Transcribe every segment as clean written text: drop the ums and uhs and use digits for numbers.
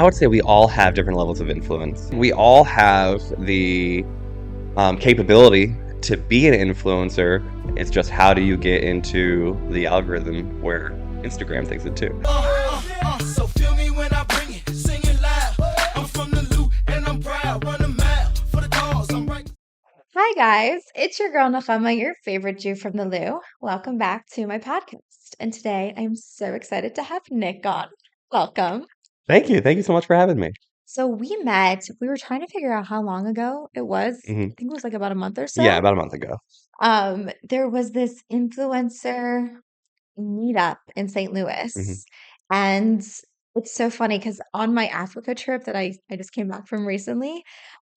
I would say we all have different levels of influence. We all have the capability to be an influencer. It's just how do you get into the algorithm where Instagram thinks it too. So feel me when I bring it, sing it loud. I'm from the loot and I'm proud. Run a mile for the cause. I'm right. Hi, guys. It's your girl, Nakama, your favorite Jew from the Lou. Welcome back to my podcast. And today I'm so excited to have Nick on. Welcome. Thank you. Thank you so much for having me. So we were trying to figure out how long ago it was. Hmm. I think it was like about a month or Yeah, so. about a month ago. There was this influencer meetup in St. Hmm. Louis. And it's so funny because on my Africa trip that I just came back from recently,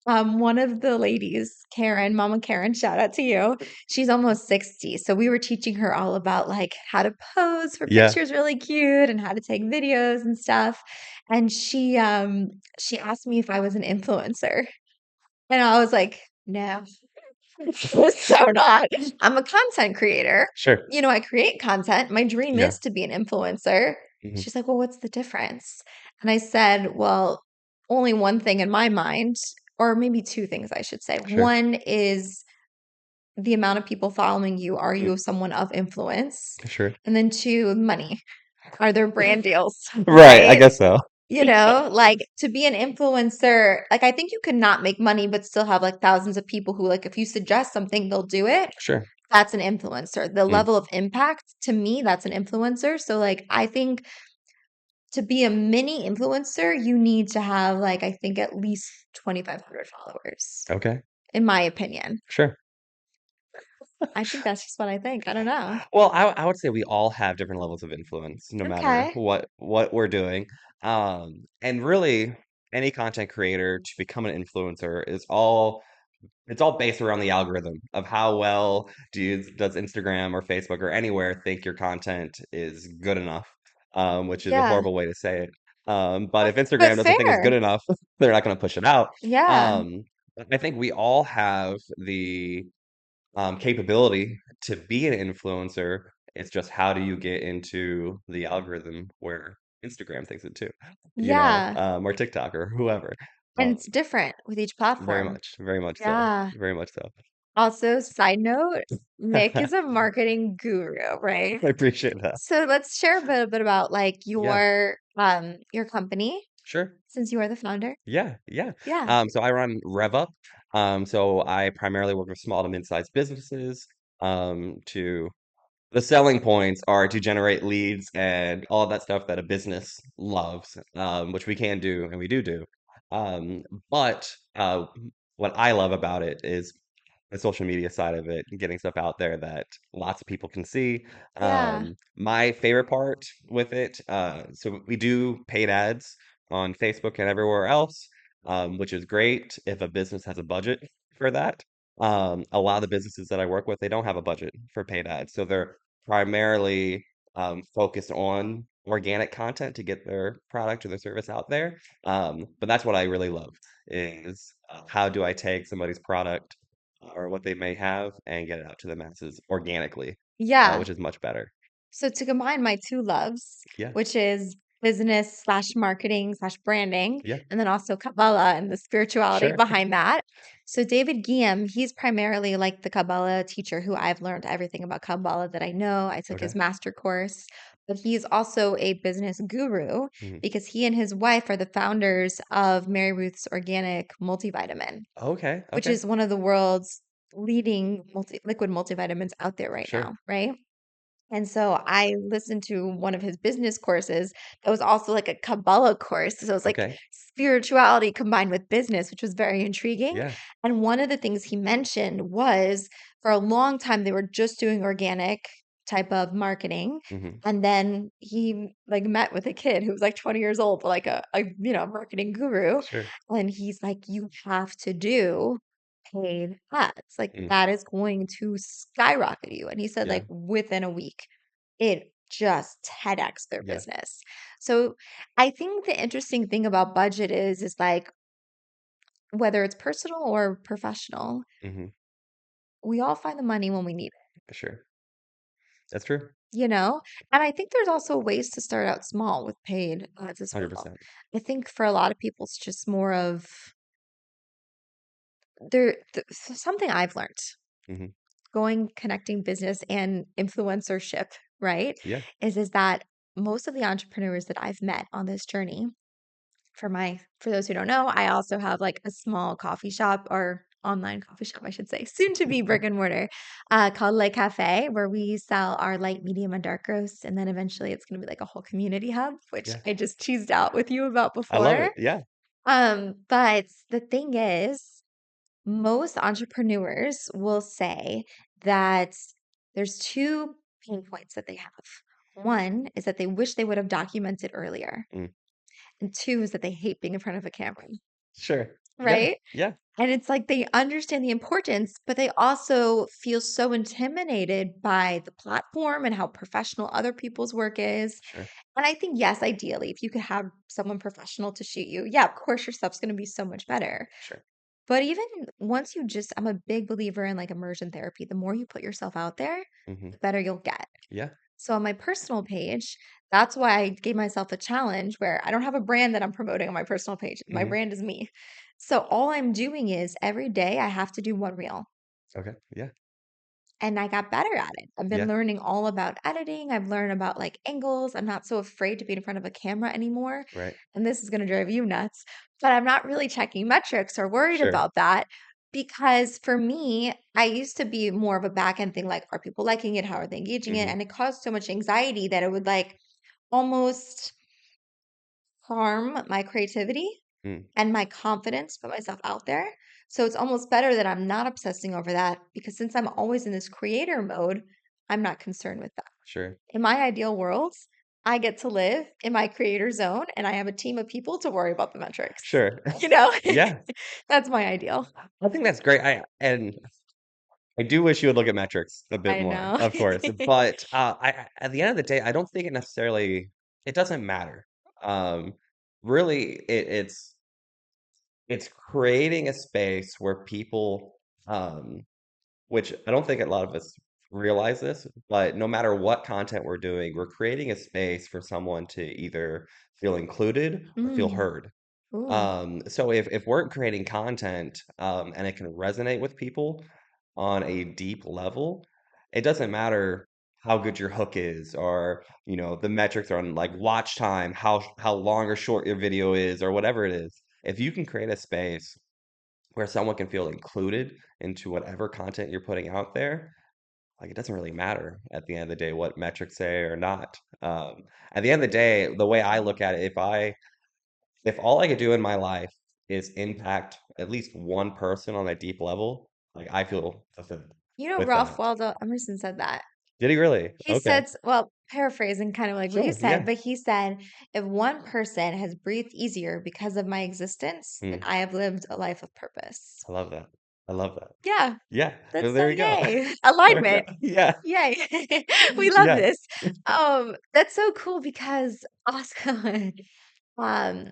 one of the ladies, Karen, Mama Karen, shout out to you. She's almost 60. So we were teaching her all about like how to pose for Yeah. pictures really cute and how to take videos and stuff. And she asked me if I was an influencer. And I was like, no, so not. I'm a content creator. Sure. I create content. My dream Yeah. is to be an influencer. Hmm. She's like, well, what's the difference? And I said, well, only one thing in my mind, or maybe two things I should say. Sure. One is the amount of people following you. Are Mm. you someone of influence? Sure. And then two, money. Are there brand deals? Right. I Right? guess so. Like to be an influencer, like I think you could not make money, but still have like thousands of people who, like, if you suggest something, they'll do it. Sure. That's an influencer. The Mm. level of impact to me, that's an influencer. So, like, I think to be a mini influencer, you need to have, like, I think at least 2,500 followers, Okay. in my opinion. Sure. I think that's just what I think. I don't know. Well, I would say we all have different levels of influence, no matter Okay. what we're doing. And really, any content creator to become an influencer is all it's all based around the algorithm of how well does Instagram or Facebook or anywhere think your content is good enough, which is a Yeah. horrible way to say it. But if But Instagram doesn't think it's good fair. enough, they're not going to push it out. Yeah. Um, I think we all have the capability to be an influencer. It's just how do you get into the algorithm where Instagram thinks it too, Yeah. or TikTok or whoever. And Um, it's different with each platform. very much so, Yeah. very much so. Also, side note, Nick is a marketing guru, right? I appreciate that. So let's share a bit about like Yeah, your company sure. since you are the founder. Yeah, yeah. Yeah. So I run RevUp. So I primarily work with small to mid-sized businesses. To the selling points are to generate leads and all of that stuff that a business loves, which we can do and we do. Um, but what I love about it is the social media side of it, getting stuff out there that lots of people can see. Yeah. My favorite part with it, so we do paid ads on Facebook and everywhere else, which is great if a business has a budget for that. A lot of the businesses that I work with, they don't have a budget for paid ads, so they're primarily focused on organic content to get their product or their service out there. But that's what I really love is how do I take somebody's product or what they may have and get it out to the masses organically, Yeah. which is much better. So to combine my two loves, Yeah, which is business slash marketing slash branding, yeah, and then also Kabbalah and the spirituality sure. behind that. So David Guillaume, he's primarily like the Kabbalah teacher who I've learned everything about Kabbalah that I know. I took his Okay. master course, but he's also a business guru Mhm. because he and his wife are the founders of Mary Ruth's Organic Multivitamin, Okay, which okay, is one of the world's leading liquid multivitamins out there right sure. now, right? And so I listened to one of his business courses that was also like a Kabbalah course. So it was like Okay, spirituality combined with business, which was very intriguing. yeah. And one of the things he mentioned was for a long time they were just doing organic type of marketing. Hmm. And then he like met with a kid who was like 20 years old, like a marketing guru. Sure. And he's like, you have to do paid ads. Like Mm, that is going to skyrocket you. And he said, yeah, like, within a week, it just 10x their yeah. business. So I think the interesting thing about budget is like whether it's personal or professional, Hmm. we all find the money when we need it. Sure. That's true. you know? And I think there's also ways to start out small with paid ads as well. 100%. I think for a lot of people, it's just more of something I've learned Mhm. going connecting business and influencership, right? Yeah. Is that most of the entrepreneurs that I've met on this journey, for those who don't know, I also have like a small coffee shop or online coffee shop, I should say, soon to be brick and mortar, called Le Cafe, where we sell our light, medium, and dark roasts. And then eventually it's going to be like a whole community hub, which Yeah. I just teased out with you about I love before. it. Yeah. But the thing is, most entrepreneurs will say that there's two pain points that they have. One is that they wish they would have documented earlier, Mm. and two is that they hate being in front of a camera, Sure. Yeah. right? Yeah. And it's like they understand the importance, but they also feel so intimidated by the platform and how professional other people's work is. Sure. And I think, yes, ideally, if you could have someone professional to shoot you, yeah, of course, your stuff's going to be so much better. Sure. But even once I'm a big believer in like immersion therapy. The more you put yourself out there, Mhm. the better you'll get. Yeah. So on my personal page, that's why I gave myself a challenge where I don't have a brand that I'm promoting on my personal page. My Mhm. brand is me. So all I'm doing is every day I have to do one reel. Okay. Yeah. And I got better at it. I've been Yeah. learning all about editing. I've learned about like angles. I'm not so afraid to be in front of a camera anymore. Right. And this is going to drive you nuts, but I'm not really checking metrics or worried Sure. about that because for me, I used to be more of a back end thing like, are people liking it? How are they engaging it? Mhm. And it caused so much anxiety that it would like almost harm my creativity Mm. and my confidence, put myself out there. So it's almost better that I'm not obsessing over that because since I'm always in this creator mode, I'm not concerned with that. Sure. In my ideal world, I get to live in my creator zone and I have a team of people to worry about the metrics. Sure. You know, Yeah. that's my ideal. I think that's great. I do wish you would look at metrics a bit I more, know. of course, but, at the end of the day, I don't think it doesn't matter. Um, really, it's creating a space where people, which I don't think a lot of us realize this, but no matter what content we're doing, we're creating a space for someone to either feel included or feel Mm. heard. Ooh. So if we're creating content, and it can resonate with people on a deep level, it doesn't matter how good your hook is or, the metrics on like watch time, how long or short your video is or whatever it is. If you can create a space where someone can feel included into whatever content you're putting out there, like it doesn't really matter at the end of the day what metrics say or not. At the end of the day, the way I look at it, if all I could do in my life is impact at least one person on a deep level, like, I feel fulfilled You know, with Ralph that. Waldo Emerson said that. Did he really? He Okay. said, well, paraphrasing kind of like what you Sure, said, yeah. but he said, if one person has breathed easier because of my existence, then Mm, I have lived a life of purpose. I love that. I love that. Yeah, Yeah, well, that's so there you go. yay. There we go. Alignment. Yeah, Yay. We love yeah. this. That's so cool because also, um,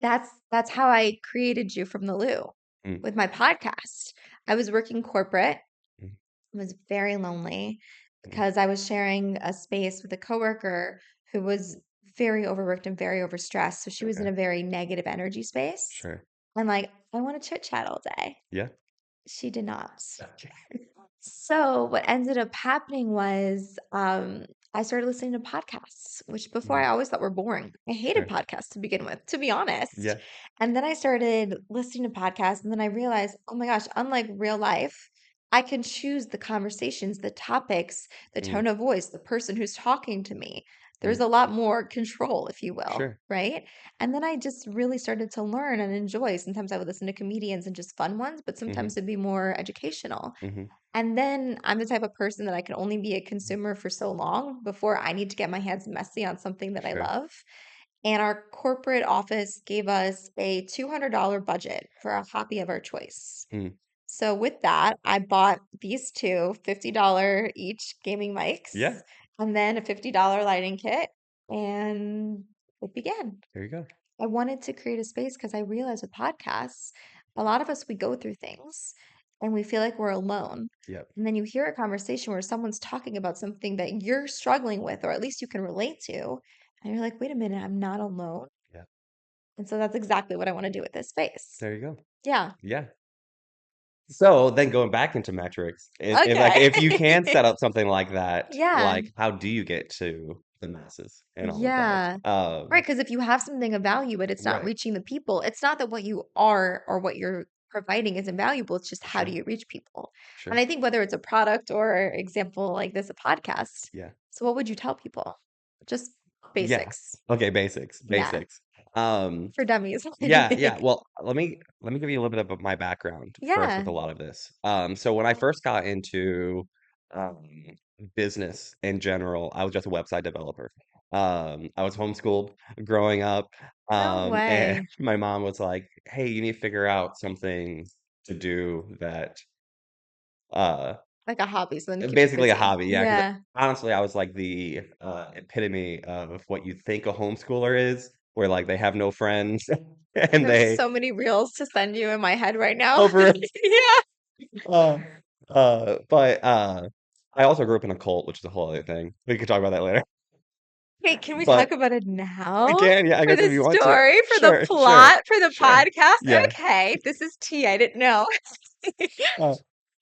that's how I created you from the loo Mm, with my podcast. I was working corporate. mm, I was very lonely mm, because I was sharing a space with a coworker who was very overworked and very overstressed. So she was in okay, a very negative energy space. sure. And like, I want to chit chat all day. Yeah. She did not. Okay. So what ended up happening was I started listening to podcasts, which before Mm, I always thought were boring. I hated sure. podcasts to begin with, to be honest. Yeah. And then I started listening to podcasts, and then I realized, oh my gosh, unlike real life, I can choose the conversations, the topics, the Mm, tone of voice, the person who's talking to me. mm, There's a lot more control, if you will, sure. right? And then I just really started to learn and enjoy. Sometimes I would listen to comedians and just fun ones, but Mhm, sometimes it'd be more educational. mhm, And then I'm the type of person that I can only be a consumer for so long before I need to get my hands messy on something that I sure. love. And our corporate office gave us a $200 budget for a hobby of our choice. Mm, So with that, I bought these two $50 each gaming mics yeah, and then a $50 lighting kit, and it began. there you go. I wanted to create a space because I realized with podcasts, a lot of us, we go through things and we feel like we're alone. Yep. And then you hear a conversation where someone's talking about something that you're struggling with, or at least you can relate to. And you're like, wait a minute, I'm not alone. Yep. And so that's exactly what I want to do with this space. There you go. Yeah. Yeah. So then going back into metrics, like Okay. if you can set up something like that, Yeah. like how do you get to the masses and all of that? Yeah. Right. Because if you have something of value, but it's not Right. reaching the people, it's not that what you are or what you're providing isn't valuable. It's just how do Sure. you reach people? And Sure. I think whether it's a product or example like this, a podcast. Yeah. So what would you tell people? Just Yeah. basics. Okay, basics. Yeah. Basics. Um For dummies. yeah. Well, let me give you a little bit of my background first with Yeah. a lot of this. So when I first got into um business in general, I was just a website developer. I was homeschooled growing up. No And way. my mom was like, "Hey, you need to figure out something to do that uh Like a hobby, so then it keeps you basically a busy. hobby." Yeah, because Yeah. honestly, I was like the epitome of what you think a homeschooler is, where like they have no friends I and have they so many reels to send you in my head right now. over Yeah. uh but I also grew up in a cult, which is a whole other thing. We could talk about that later. Wait, can we talk But about it we now? can, yeah, I For guess the if you want to. story, for the Sure, sure, plot, for the sure. podcast? Yeah. Okay, this is tea. I didn't know. Uh,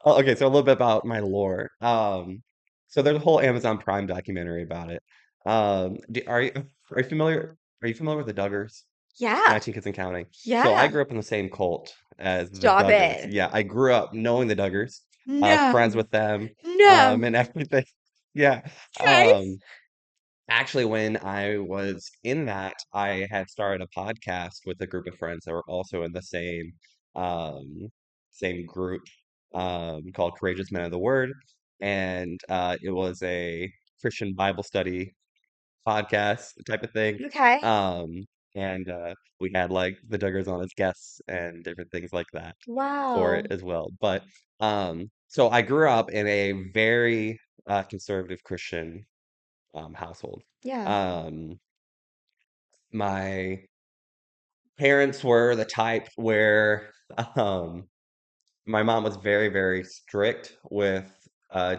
okay, so a little bit about my lore. So there's a whole Amazon Prime documentary about it. Are you familiar? Are you familiar with the Duggars? Yeah, 19 Kids and Counting. So I yeah. grew up in the same cult as the Stop Duggars. it. Yeah, I grew up knowing the Duggars, friends No, with them, no. and everything. Yeah. Okay. Um, Actually, when I was in that, I had started a podcast with a group of friends that were also in the um, same group, called Courageous Men of the Word, and it was a Christian Bible study podcast type of thing. Okay. Um, and we had like the Duggars on as guests and different things like that for it Wow. as well. But so I grew up in a very conservative Christian household. Yeah. Um, my parents were the type where um, my mom was very, very strict with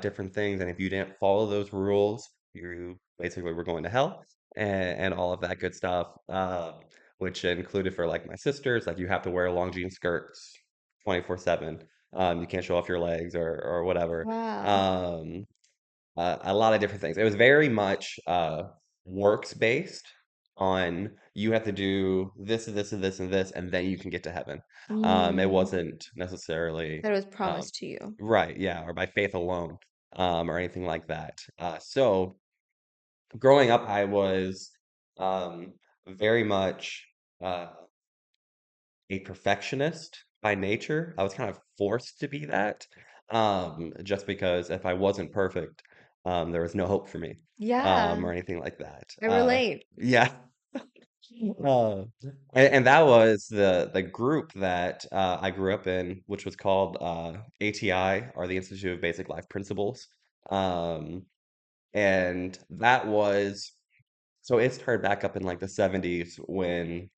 different things, and if you didn't follow those rules, you basically were going to hell and all of that good stuff. Which included for like my sisters, like you have to wear long jean skirts 24/7. You can't show off your legs or whatever. Wow. Um, a lot of different things. It was very much works based on you have to do this and this and this and this, and then you can get to heaven. It Mm, wasn't necessarily that was um, promised to you. right, yeah, or by faith alone, or anything like that. So growing up, I was um, very much. Uh, a perfectionist by nature. I was kind of forced to be that, just because if I wasn't perfect, there was no hope for me, Yeah, or anything like that. I relate. Yeah. Uh, and that was the group that I grew up in, which was called ATI, or the Institute of Basic Life Principles. Um, and that was so it started back up in like the 70s when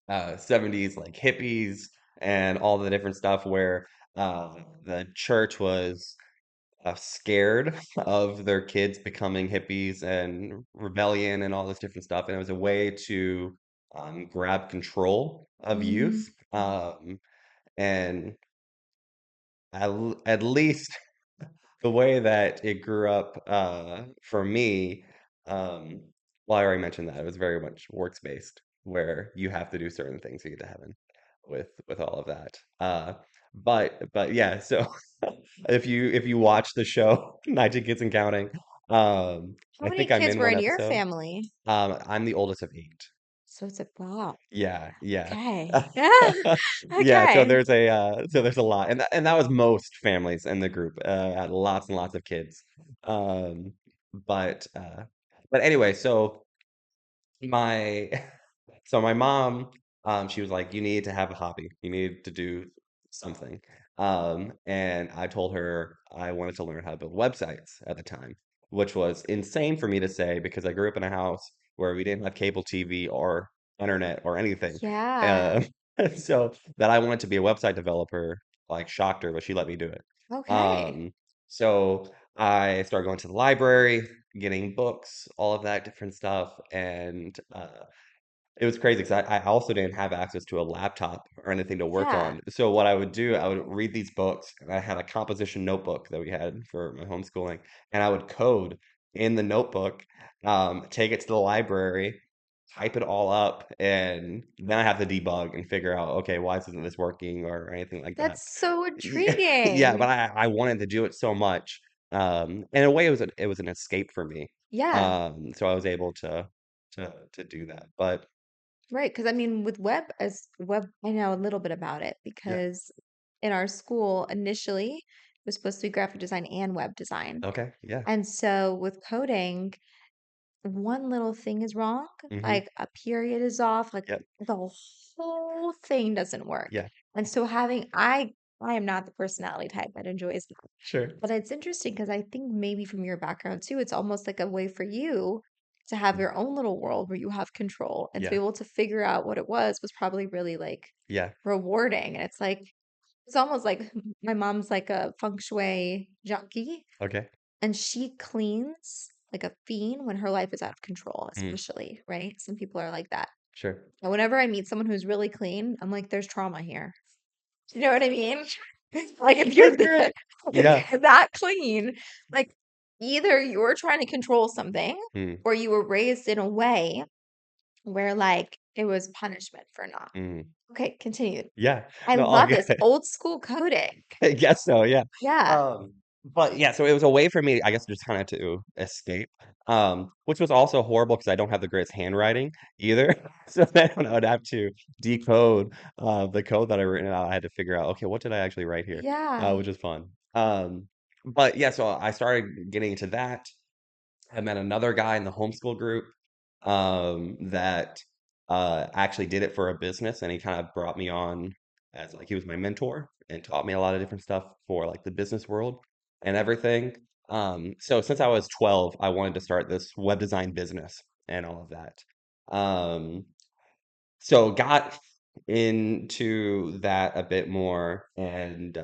70s like hippies and all the different stuff where the church was scared of their kids becoming hippies and rebellion and all this different stuff. And it was a way to grab control of Mm, youth. And at least the way that it grew up for me, um, well, I already mentioned that it was very much works based, where you have to do certain things to get to heaven with all of that. But yeah, so if you watch the show 19 Kids and Counting, how I many think I'm kids in were one in your episode. family? I'm the oldest of eight. So it's a wow. Yeah, yeah. Okay. Yeah. Yeah, so Okay. there's a lot. And that was most families in the group. Had lots and lots of kids. Um but uh but anyway, so my so my mom, she was like, you need to have a hobby. You need to do something. And I told her I wanted to learn how to build websites at the time, which was insane for me to say because I grew up in a house where we didn't have cable TV or internet or anything. Yeah. Uh, so that I wanted to be a website developer like shocked her, but she let me do it. Okay. Um, so I started going to the library, getting books, all of that different stuff, and it was crazy because I also didn't have access to a laptop or anything to work Yeah. on. So what I would do, I would read these books, and I had a composition notebook that we had for my homeschooling, and I would code in the notebook, take it to the library, type it all up, and then I have to debug and figure out, okay, why isn't this working or anything like that. That's so Yeah, yeah, but intriguing. I wanted to do it so much. In a way, it was an escape for me. Yeah. So I was able to do that. But Right. Because I mean, with web, I know a little bit about it yeah. because in our school, initially, it was supposed to be graphic design and web design. Okay. Yeah. And so with coding, one little thing is wrong, Mhm. like a period is off, like Yep. the whole thing doesn't work. Yeah. And so I am not the personality type that enjoys that. Sure. But it's interesting because I think maybe from your background too, it's almost like a way for you to have Mm. your own little world where you have control and to be Yeah. able to figure out what it was probably really like Yeah. rewarding. And it's like it's almost like my mom's like a feng shui junkie Okay. and she cleans like a fiend when her life is out of control, Mm. especially, right? Some people are like that. Sure. And whenever I meet someone who's really clean, I'm like, there's trauma here. You know what I mean? Like if you're That's great. Yeah. if you're that clean, like either you're trying to control something Mm. or you were raised in a way where like it was punishment for not. Mm. Okay, continue. Yeah. I No, all love this good. old school coding. I guess so, yeah. Yeah. But yeah, so it was a way for me, I guess, just kind of to escape, which was also horrible because I don't have the greatest handwriting either. So then when I would have to decode the code that I written out, I had to figure out, okay, what did I actually write here? Yeah. Which is fun. But yeah, so I started getting into that. I met another guy in the homeschool group that actually did it for a business, and he kind of brought me on as like he was my mentor and taught me a lot of different stuff for like the business world and everything. So since I was 12, I wanted to start this web design business and all of that. Um, so got into that a bit more and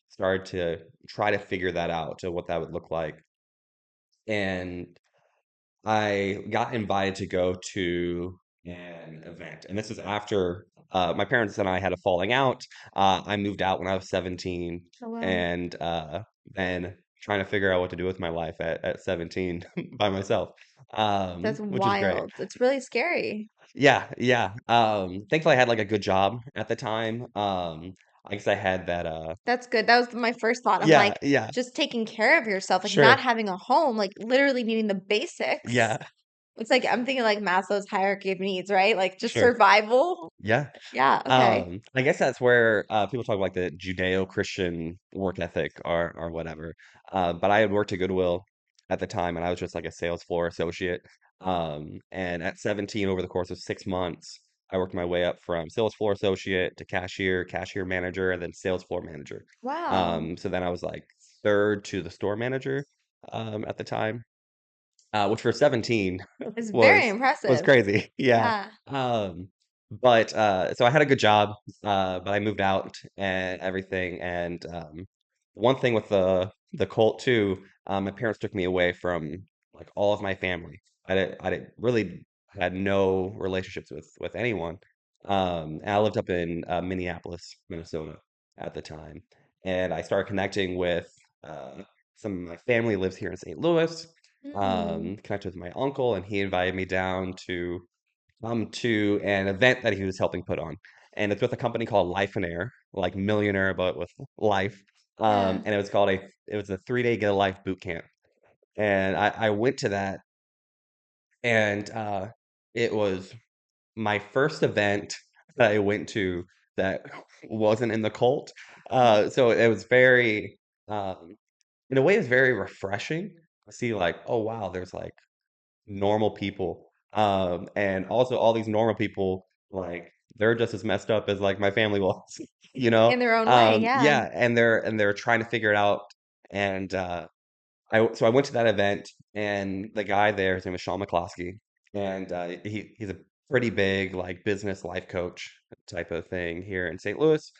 started to try to figure that out to what that would look like. And I got invited to go to an event, and this is after my parents and I had a falling out. I moved out when I was 17, Oh, wow. and then trying to figure out what to do with my life at 17 by myself, That's which is great. wild. It's really scary. Yeah, yeah. Thankfully, I had like a good job at the time. I guess I had that. That's good. That was my first thought. I'm Yeah, like, yeah, just taking care of yourself, like not sure, having a home, like literally needing the basics. yeah, It's like I'm thinking like Maslow's hierarchy of needs, right? Like just sure, survival. yeah. Yeah, okay. I guess that's where people talk like the Judeo-Christian work ethic or whatever. But I had worked at Goodwill at the time, and I was just like a sales floor associate. And at 17, over the course of 6 months, I worked my way up from sales floor associate to cashier, cashier manager, and then sales floor manager. Wow. So then I was like third to the store manager at the time, which for 17 It's very was impressive. crazy. Yeah. Yeah. Um, but so I had a good job, but I moved out and everything. And one thing with the cult too, my parents took me away from like all of my family. I didn't really had no relationships with anyone. And I lived up in Minneapolis, Minnesota at the time, and I started connecting with some of my family lives here in St. Louis, Mm. connected with my uncle, and he invited me down to come to an event that he was helping put on. And it's with a company called Life and Air, like millionaire, but with life. Yeah. And it was a 3 day get a life boot camp. And I went to that, and it was my first event that I went to that wasn't in the cult. So it was very, in a way, it's very refreshing to see like, oh wow, there's like normal people. And also all these normal people, like they're just as messed up as like my family was, you know? In their own way, yeah. Yeah, and they're trying to figure it out. And so I went to that event, and the guy there, his name is Sean McCloskey, and he's a pretty big like business life coach type of thing here in St. Louis.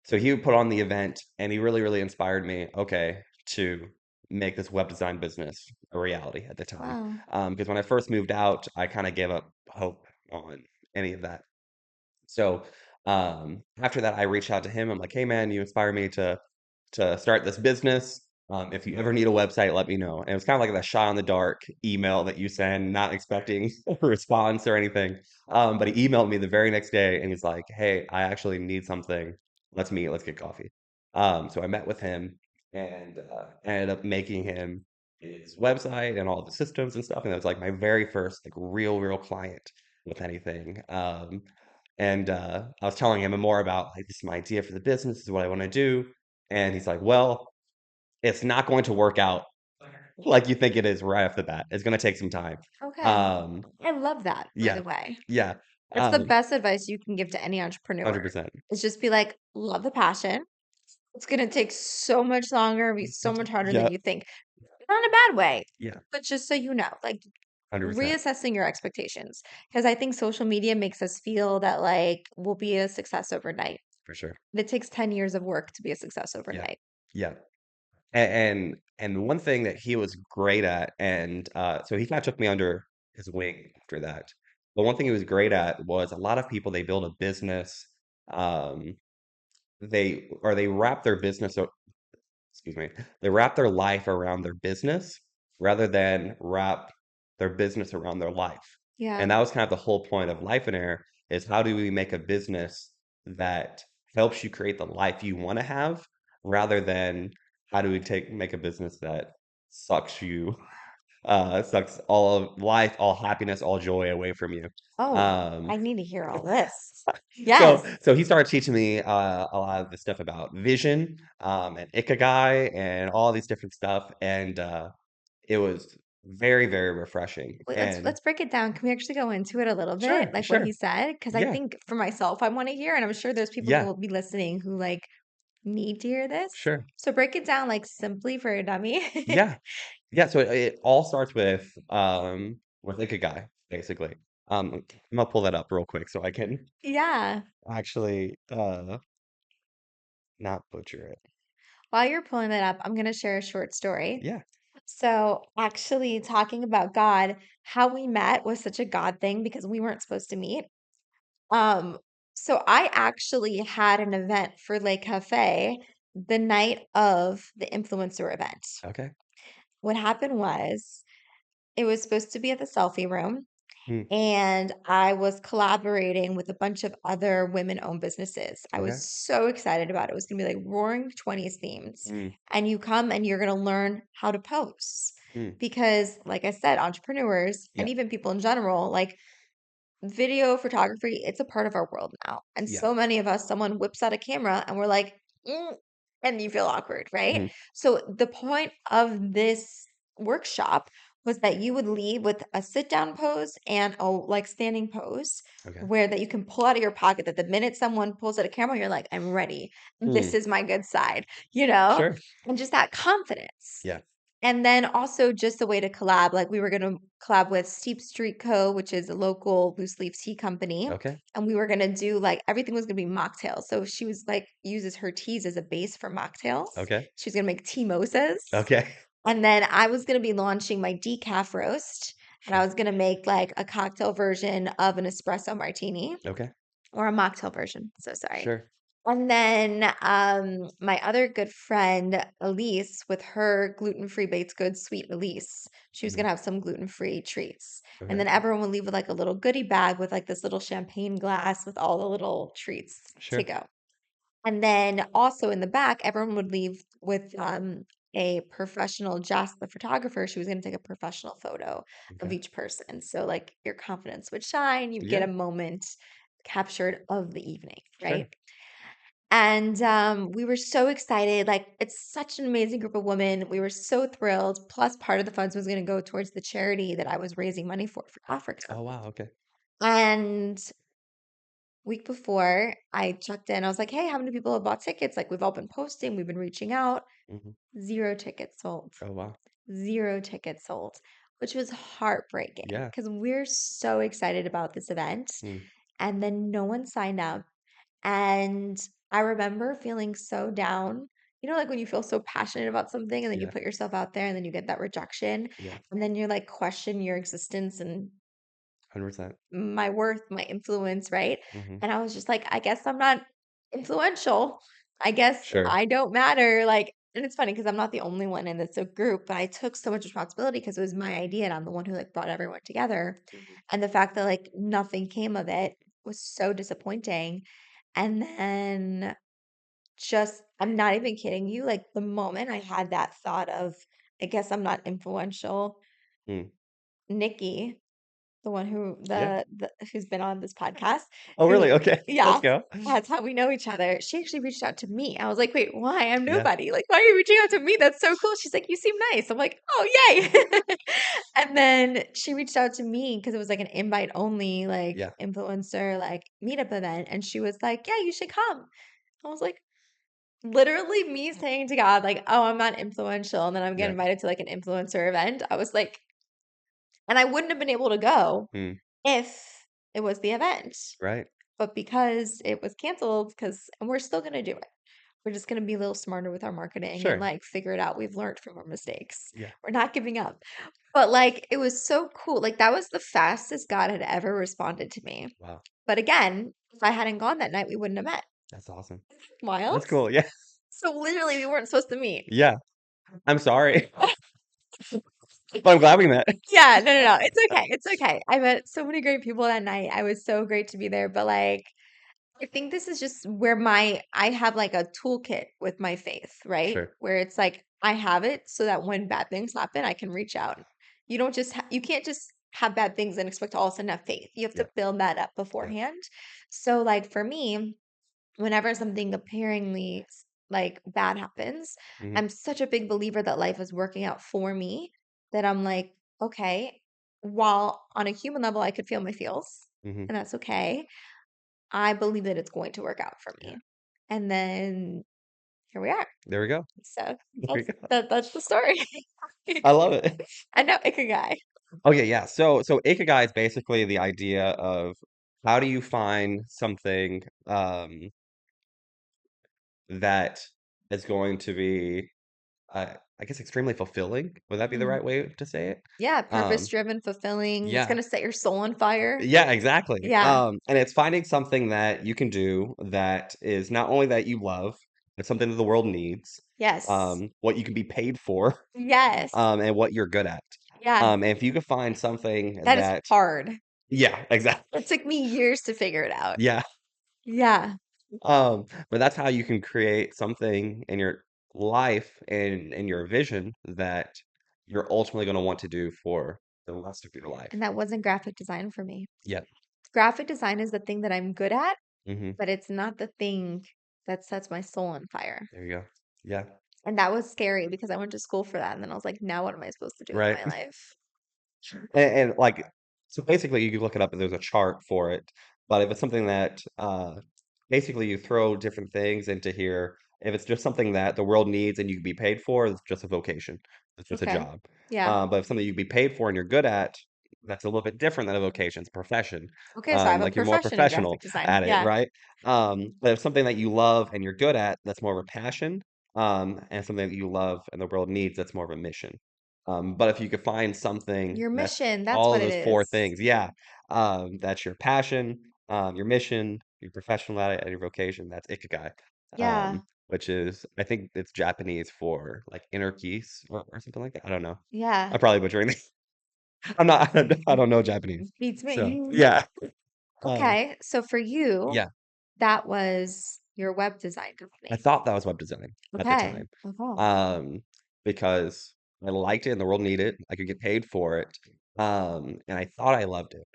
So he put on the event and he really, really inspired me, okay, to make this web design business a reality at the time. Wow. Because when I first moved out, I kind of gave up hope on any of that. So after that, I reached out to him. I'm like, hey man, you inspire me to start this business. If you ever need a website, let me know. And it was kind of like that shot in the dark email that you send, not expecting a response or anything. But he emailed me the very next day and he's like, hey, I actually need something. Let's meet. Let's get coffee. So I met with him and ended up making him his website and all the systems and stuff. And it was like my very first like real client with anything. And I was telling him more about like this is my idea for the business, this is what I want to do. And he's like, well, it's not going to work out like you think it is right off the bat. It's going to take some time. Okay. Um, I love that, by yeah, the way. yeah, That's the best advice you can give to any entrepreneur. 100%. Is just be like, love the passion. It's gonna take so much longer, be so much harder than Yeah, you think. Not in a bad way, yeah, but just so you know, like 100% reassessing your expectations. Because I think social media makes us feel that like we'll be a success overnight. for sure. It takes 10 years of work to be a success Yeah, overnight. yeah. And one thing that he was great at, and so he kind of took me under his wing after that. But one thing he was great at was a lot of people they build a business, um, they wrap their business excuse me, they wrap their life around their business rather than wrap their business around their life. Yeah. And that was kind of the whole point of Life in Air is how do we make a business that helps you create the life you want to have rather than how do we make a business that sucks you sucks all of life, all happiness, all joy away from you. Oh, Um I need to hear all this. so Yes. so he started teaching me a lot of the stuff about vision, and ikigai and all these different stuff, and it was very, very refreshing. Wait, And let's break it down. Can we actually go into it a little bit, sure, like what he sure. said? Because I Yeah, think for myself, I want to hear, and I'm sure there's people who yeah, will be listening who like need to hear this. sure. So break it down like simply for a dummy. Yeah, yeah. So it all starts with ikigai, basically. I'm gonna pull that up real quick so I can Yeah. actually not butcher it. While you're pulling it up, I'm going to share a short story. Yeah. So, actually, talking about God, how we met was such a God thing because we weren't supposed to meet. Um, so I actually had an event for Le Cafe the night of the influencer event. Okay. What happened was it was supposed to be at the selfie room, Hmm. and I was collaborating with a bunch of other women-owned businesses. I was Okay. so excited about it. It was gonna be like Roaring 20s themes. Hmm. And you come and you're gonna learn how to pose. Hmm. Because, like I said, entrepreneurs and Yeah. even people in general, like video photography, it's a part of our world now. And Yeah. so many of us, someone whips out a camera and we're like, "Mm," and you feel awkward, right? Hmm. So the point of this workshop was that you would leave with a sit down pose and a like standing pose Okay. where that you can pull out of your pocket that the minute someone pulls out a camera, you're like, I'm ready. This Hmm. is my good side, you know? Sure. And just that confidence. Yeah. And then also just a way to collab, like we were gonna collab with Steep Street Co., which is a local loose leaf tea company. Okay. And we were gonna do like everything was gonna be mocktails. So she was like uses her teas as a base for mocktails. Okay. She's gonna make tea mimosas. Okay. And then I was gonna be launching my decaf roast. And I Sure. was gonna make like a cocktail version of an espresso martini Okay. or a mocktail version. So sorry. Sure. And then my other good friend, Elise, with her gluten-free baked goods, Sweet Elise, she was Mhm. gonna have some gluten-free treats. And Okay. then everyone would leave with like a little goodie bag with like this little champagne glass with all the little treats to Sure. go. And then also in the back, everyone would leave with a professional, Jess, the photographer. She was going to take a professional photo of Okay. each person. So like your confidence would shine. You get Yeah. a moment captured of the evening, right? Sure. And we were so excited. Like, it's such an amazing group of women. We were so thrilled. Plus, part of the funds was going to go towards the charity that I was raising money for Africa. Oh, wow. Okay. And week before, I checked in. I was like, hey, how many people have bought tickets? Like, we've all been posting, we've been reaching out. Mhm. Zero tickets sold. Oh, wow. Zero tickets sold, which was heartbreaking Yeah. because we're so excited about this event. Mm. And then no one signed up. And I remember feeling so down. You know, like when you feel so passionate about something and then you Yeah. put yourself out there and then you get that rejection Yeah. and then you like question your existence and 100%. my worth, my influence, right? Mhm. And I was just like, I guess I'm not influential. I guess Sure. I don't matter. Like, and it's funny because I'm not the only one in this group, but I took so much responsibility because it was my idea and I'm the one who like brought everyone together. Mhm. And the fact that like nothing came of it was so disappointing. And then just, I'm not even kidding you, like the moment I had that thought of, I guess I'm not influential, Mm. Nikki, the one who Yeah. the who's been on this podcast, Oh, who really? Okay. Let's yeah, go. that's how we know each other. She actually reached out to me. I was like, "Wait, why? I'm Yeah. nobody. Like, why are you reaching out to me? That's so cool." She's like, "You seem nice." I'm like, "Oh, yay." And then she reached out to me because it was like an invite only, like Yeah. influencer, like meetup event. And she was like, "Yeah, you should come." I was like, literally me saying to God, like, "Oh, I'm not influential." And then I'm getting Yeah. invited to like an influencer event. I was like, and I wouldn't have been able to go Mm. if it was the event. Right. But because it was canceled, because and we're still gonna do it. We're just gonna be a little smarter with our marketing and Sure. like figure it out. We've learned from our mistakes. Yeah. We're not giving up. But like it was so cool. Like that was the fastest God had ever responded to me. Wow. But again, if I hadn't gone that night, we wouldn't have met. That's awesome. Wild. That's cool. Yeah. So literally we weren't supposed to meet. Yeah. I'm sorry, but I'm glad we met. Yeah, no, no, no. It's okay. It's okay. I met so many great people that night. I was so great to be there. But like I think this is just where I have like a toolkit with my faith, right? Sure. Where it's like I have it so that when bad things happen, I can reach out. You don't just you can't just have bad things and expect to all of a sudden have faith. You have Yeah. to build that up Yeah. beforehand. So like for me, whenever something apparently like bad happens, Mhm. I'm such a big believer that life is working out for me that I'm like, okay, while on a human level I could feel my feels, Mhm. and that's okay. I believe that it's going to work out for Yeah. me. And then here we are. There we go. So There we go. that's the story. I love it. I know Ikigai. Okay, yeah. So ikigai is basically the idea of how do you find something that is going to be I guess extremely fulfilling. Would that be the Mhm. right way to say it? Yeah, purpose Um, driven, fulfilling. It's yeah. gonna set your soul on fire. Yeah, exactly. Yeah. And it's finding something that you can do that is not only that you love, but something that the world needs, Yes. what you can be paid for, Yes. and what you're good at. Yeah. And if you could find something That is that, hard. yeah, exactly. It took me years to figure it out. Yeah. Yeah. But that's how you can create something in your life and in your vision that you're ultimately going to want to do for the rest of your life. And that wasn't graphic design for me. Yeah. Graphic design is the thing that I'm good at, Hmm. but it's not the thing that sets my soul on fire. There you go. Yeah. And that was scary because I went to school for that. And then I was like, now what am I supposed to do with Right. my life? And like, so basically, you can look it up if there's a chart for it. But if it's something that basically you throw different things into here, if it's just something that the world needs and you can be paid for, it's just a vocation. It's just a Okay. job. Yeah. But if something you can be paid for and you're good at, that's a little bit different than a vocation. It's a profession. Okay. So I have a Like you're more profession in professional graphic design. at it, Yeah. right? But if something that you love and you're good at, that's more of a passion. And something that you love and the world needs, that's more of a mission. But if you could find something Your that's mission, that's all of what it those 4 is. things, yeah, that's your passion, your mission, your professional at it, and your vocation, that's ikigai, Yeah. which is I think it's Japanese for, like, inner peace or something like that, I don't know. Yeah. I'm probably butchering this. I'm not I don't know Japanese. Beats So, me. yeah, um, Okay. So for you, yeah, that was your web design I company. thought that was web design at the Okay. time, Okay. um, because I liked it and the world needed it, I could get paid for it, and I thought I loved it.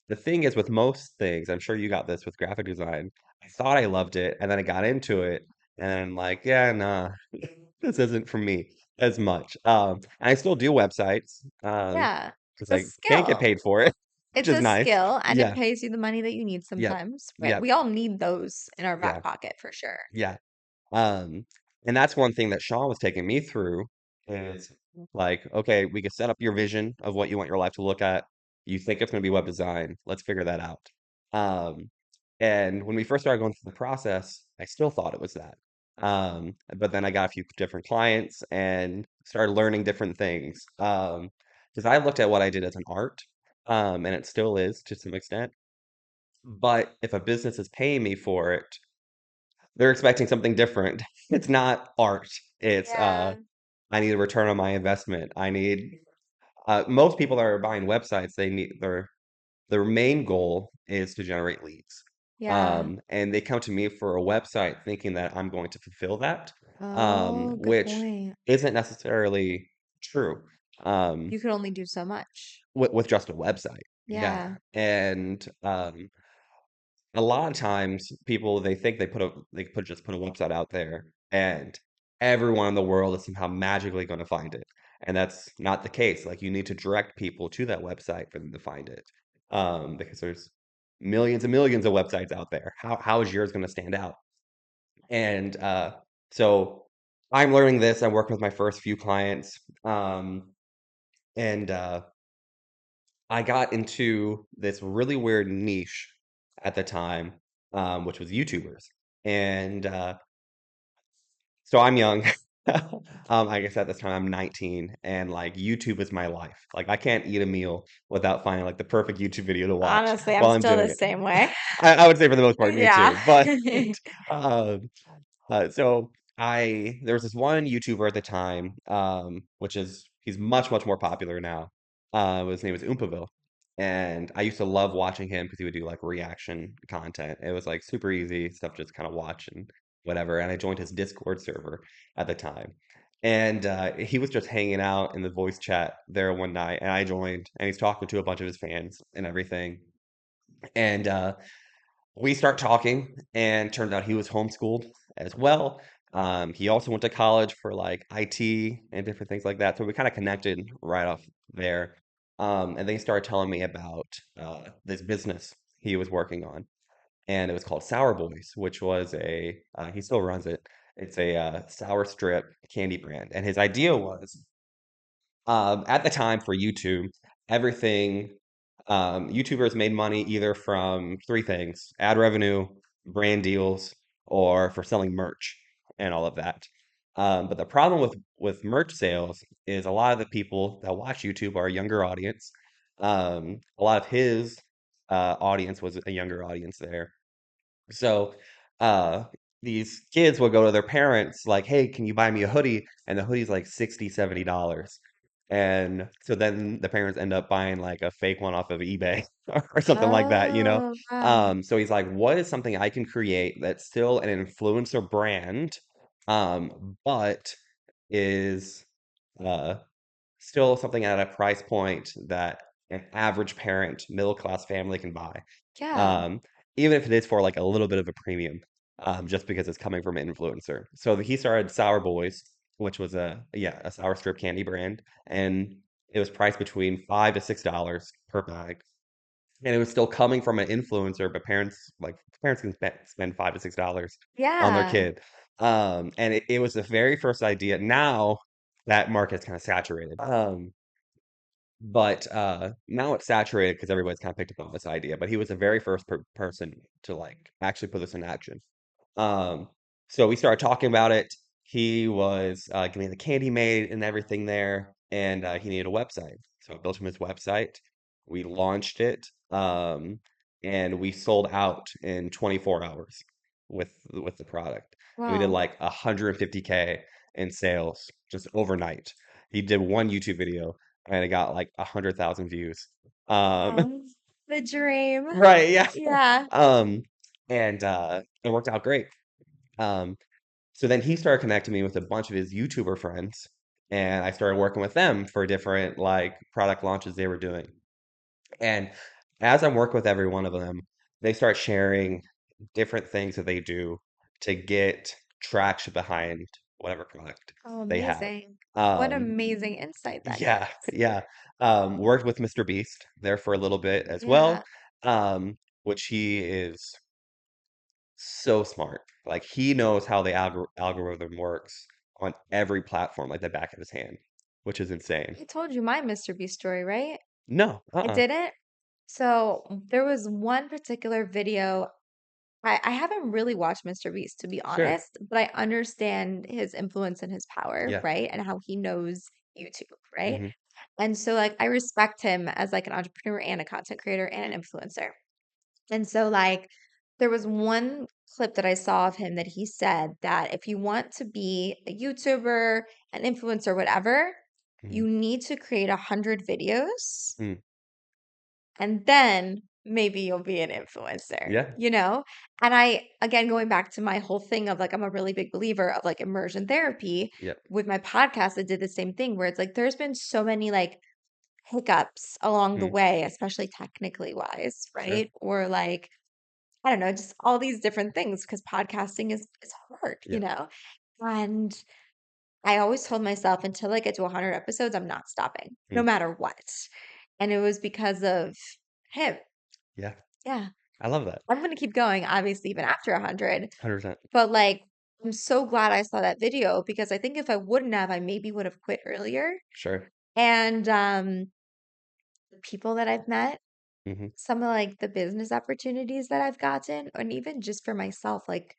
The thing is with most things, I'm sure you got this with graphic design, I thought I loved it, and then I got into it, and I'm like, "Yeah, nah, this isn't for me as much." And I still do websites, Yeah. because It's a I can't get skill. paid for it, which It's is a nice. skill and it Yeah. pays you the money that you need Yep. sometimes, right? Yep. We all need those in our Yeah. back pocket for sure. Yeah. Um, and that's one thing that Sean was taking me through is like, okay, we can set up your vision of what you want your life to look at. You think it's going to be web design. Let's figure that out. Um, And when we first started going through the process, I still thought it was that. But then I got a few different clients and started learning different things. Because I looked at what I did as an art, and it still is to some extent. But if a business is paying me for it, they're expecting something different. It's not art. It's Yeah. I need a return on my investment. I need most people that are buying websites, they need their main goal is to generate leads. Yeah. And they come to me for a website thinking that I'm going to fulfill that, Oh, good which point. isn't necessarily true. Um, You could only do so much. with just a website. Yeah. Yeah. And a lot of times people they think they put just put a website out there and everyone in the world is somehow magically going to find it. And that's not the case. Like you need to direct people to that website for them to find it. Because there's millions and millions of websites out there. How is yours going to stand out? And so I'm learning this. I'm working with my first few clients. And I got into this really weird niche at the time, which was YouTubers. And so I'm young. I guess at this time I'm 19, and like YouTube is my life. Like I can't eat a meal without finding like the perfect YouTube video to watch Honestly, I'm while I'm still the doing it. same way. I would say for the most part, me Yeah. too. But um, so there was this one YouTuber at the time, which is he's much more popular now. His name was Oompaville, and I used to love watching him because he would do like reaction content. It was like super easy stuff, just kind of watch and whatever. And I joined his Discord server at the time, and he was just hanging out in the voice chat there one night, and I joined, and he's talking to a bunch of his fans and everything, and we start talking, and turned out he was homeschooled as well. He also went to college for like IT and different things like that. So we kind of connected right off there. And then he started telling me about this business he was working on, and it was called Sour Boys, which was he still runs it. It's a sour strip candy brand, and his idea was at the time for YouTube, everything YouTubers made money either from three things: ad revenue, brand deals, or for selling merch and all of that. But the problem with merch sales is a lot of the people that watch YouTube are a younger audience. A lot of his audience was a younger audience there. So, uh, these kids will go to their parents like, "Hey, can you buy me a hoodie?" And the hoodie's like 60, $70. And so then the parents end up buying like a fake one off of eBay or something like that, you know? Oh, wow. So he's like, "What is something I can create that's still an influencer brand, but is uh still something at a price point that an average parent, middle class family can buy, Yeah. um, even if it is for like a little bit of a premium, just because it's coming from an influencer." So he started Sour Boys, which was a sour strip candy brand, and it was priced between $5 to $6 per bag, and it was still coming from an influencer, but parents can spend $5 to $6 on their Yeah. kid. And it was the very first idea. Now that market's kind of saturated. But now it's saturated because everybody's kind of picked up on this idea. But he was the very first person to like actually put this in action. Um, so we started talking about it. He was getting the candy made and everything there, and he needed a website. So I built him his website. We launched it, and we sold out in 24 hours with the product. And we did Wow. like 150K in sales just overnight. He did one YouTube video, and it got like 100,000 views. Um, The dream. right, yeah. Yeah. Um, and it worked out great. Um, so then he started connecting me with a bunch of his YouTuber friends, and I started working with them for different like product launches they were doing. And as I'm working with every one of them, they start sharing different things that they do to get traction behind whatever product Oh, they have. amazing. What Um, amazing insight that yeah, gives. yeah. Worked with Mr. Beast there for a little bit as Yeah. well, which he is so smart. Like he knows how the algorithm works on every platform like the back of his hand, which is insane. I told you my Mr. Beast story, right? No, I uh-uh. didn't. So there was one particular video. I haven't really watched Mr. Beast, to be Sure. honest, but I understand his influence and his power, Yeah. right? And how he knows YouTube, right? Hmm. And so like I respect him as like an entrepreneur and a content creator and an influencer. And so like there was one clip that I saw of him that he said that if you want to be a YouTuber, an influencer, whatever, Hmm. you need to create 100 videos Mm. and then maybe you'll be an influencer, Yeah. you know? And I, again, going back to my whole thing of like, I'm a really big believer of like immersion therapy. Yeah. With my podcast, I did the same thing where it's like, there's been so many like hiccups along the Mm. way, especially technically wise, Sure. right? Or like, I don't know, just all these different things because podcasting is hard, Yeah. And I always told myself until I get to 100 episodes, I'm not stopping, no Mm. matter what. And it was because of him. Yeah. Yeah. I love that. I'm gonna keep going, obviously, even after 100. 100%. But like, I'm so glad I saw that video because I think if I wouldn't have, I maybe would have quit earlier. Sure. And the people that I've met, Hmm. some of like the business opportunities that I've gotten, and even just for myself, like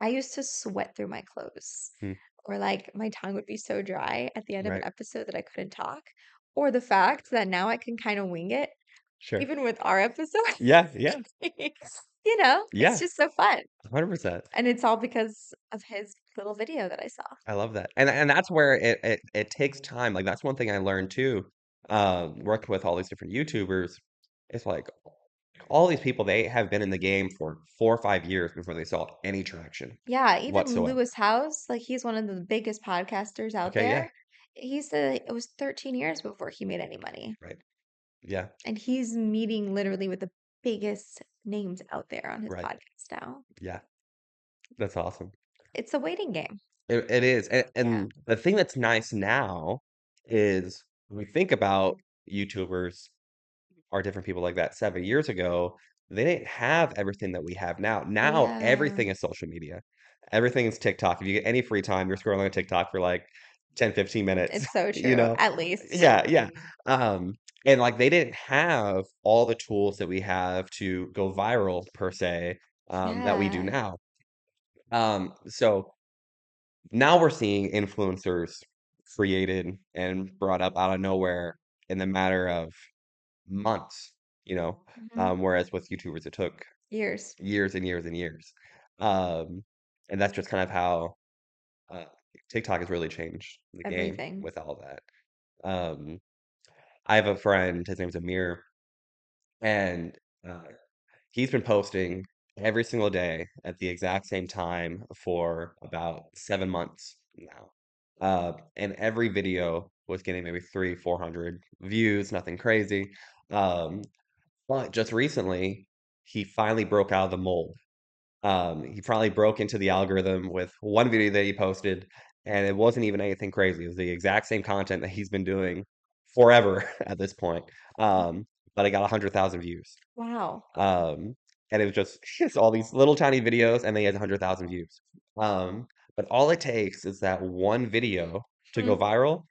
I used to sweat through my clothes, Mm. or like my tongue would be so dry at the end of an Right. episode that I couldn't talk, or the fact that now I can kind of wing it, Sure. even with our episode. Yeah. Yeah. It's Yeah. just so fun. 100%. And it's all because of his little video that I saw. I love that. And that's where it takes time. Like that's one thing I learned too, working with all these different YouTubers. It's like all these people, they have been in the game for 4 or 5 years before they saw any traction Yeah, even whatsoever. Lewis House, like he's one of the biggest podcasters out Okay, yeah, there. He said it was 13 years before he made any money. right. Yeah, And he's meeting literally with the biggest names out there on his right. podcast now. Yeah, that's awesome. It's a waiting game. It is. And, Yeah. and the thing that's nice now is when we think about YouTubers or different people like that 7 years ago, they didn't have everything that we have now. Now Yeah. everything is social media. Everything is TikTok. If you get any free time, you're scrolling on TikTok for like 10, 15 minutes, It's so you true, know? at least. Yeah, yeah. Um, and like they didn't have all the tools that we have to go viral per se, that we do Yeah. now. So now we're seeing influencers created and brought up out of nowhere in the matter of months, you know, Mhm. whereas with YouTubers, it took Years. years and years and years. Um, and that's just kind of how uh, TikTok has really changed the game Everything. with all that. Um, I have a friend, his name's Amir, and uh, he's been posting every single day at the exact same time for about 7 months now. And every video was getting maybe 400 views, nothing crazy. Um, But just recently, he finally broke out of the mold. He finally broke into the algorithm with one video that he posted, and it wasn't even anything crazy. It was the exact same content that he's been doing forever at this point. But it got 100,000 views. Wow. Um, and it was just all these little tiny videos, and they had 100,000 views. Um, but all it takes is that one video to go Hmm. viral,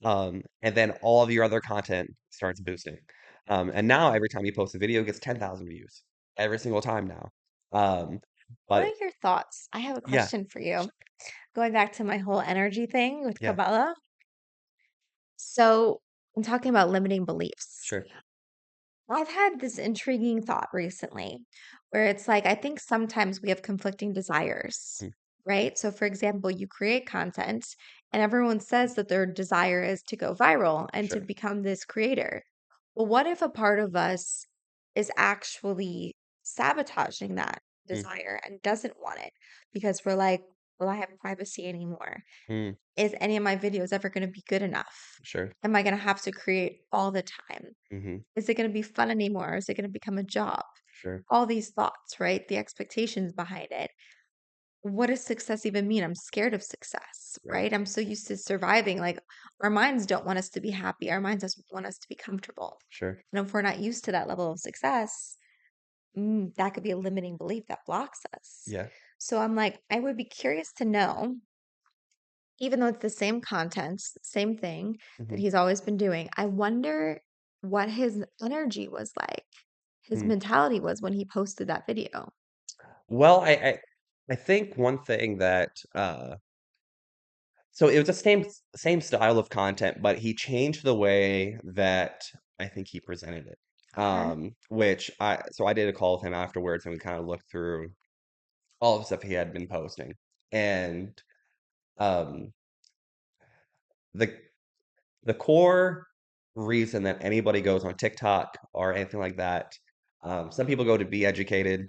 and then all of your other content starts boosting. And now every time you post a video, it gets 10,000 views every single time now. Um, What but are your thoughts? I have a yeah, question for you. Going back to my whole energy thing with yeah, Kabbalah. So I'm talking about limiting beliefs. sure. I've had this intriguing thought recently where it's like, I think sometimes we have conflicting desires, Mm, right? So, for example, you create content and everyone says that their desire is to go viral and to sure. become this creator. Well, what if a part of us is actually sabotaging that Mm, desire and doesn't want it because we're like, well, I have privacy anymore. mm, Is any of my videos ever going to be good enough? sure. Am I going to have to create all the time? Hmm. Is it going to be fun anymore? Is it going to become a job? Sure. All these thoughts, right? The expectations behind it. What does success even mean? I'm scared of success, Right. right? I'm so used to surviving. Like our minds don't want us to be happy. Our minds just want us to be comfortable. Sure. And if we're not used to that level of success, that could be a limiting belief that blocks us. Yeah. So I'm like, I would be curious to know, even though it's the same content, same thing that Hmm. he's always been doing, I wonder what his energy was like, his Mm. mentality was when he posted that video. Well, I think one thing that so it was the same style of content, but he changed the way that I think he presented it. Okay. Which I did a call with him afterwards and we kind of looked through all of the stuff he had been posting. And um the the core reason that anybody goes on TikTok or anything like that, some people go to be educated.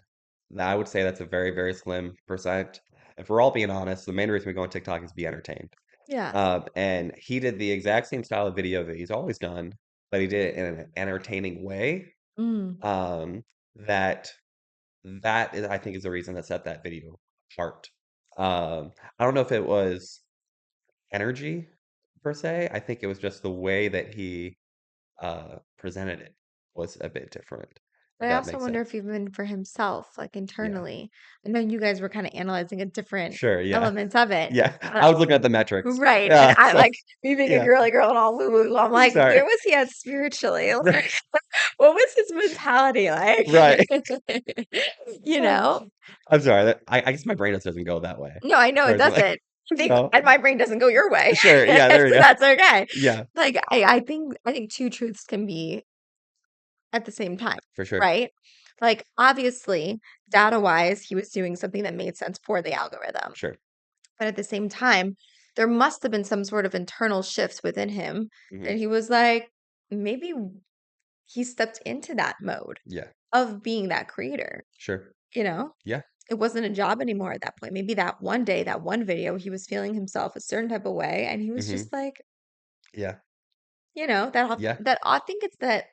I would say that's a very, very slim percent. If we're all being honest, the main reason we go on TikTok is to be entertained. Yeah. And he did the exact same style of video that he's always done, but he did it in an entertaining way. Mm. Um, that that is, I think, is the reason that set that video apart. I don't know if it was energy per se. I think it was just the way that he presented it was a bit different, But if I that also makes wonder sense. if even for himself, like Yeah. internally, I know you guys were kind of analyzing a different Sure. Yeah. elements of it. Yeah. But I was looking at the metrics. right. And Yeah. I So like me being a yeah. girly girl and all woo woo. I'm like, Sorry. where was he at spiritually? Like, Right. what was his mentality like? Right. You know? I'm sorry. I guess my brain just doesn't go that way. No, I know it Or something. doesn't. I think, No. and my brain doesn't go your way. Sure. Yeah. There we So go. that's okay. Yeah. Like I think two truths can be at the same time, For sure. right? Like obviously, data wise, he was doing something that made sense for the algorithm. Sure. But at the same time, there must have been some sort of internal shifts within him Hmm. that he was like, maybe he stepped into that mode Yeah. of being that creator, Sure. you know? Yeah. It wasn't a job anymore at that point. Maybe that one day, that one video, he was feeling himself a certain type of way, and he was Hmm. just like, Yeah. Yeah. that I think it's that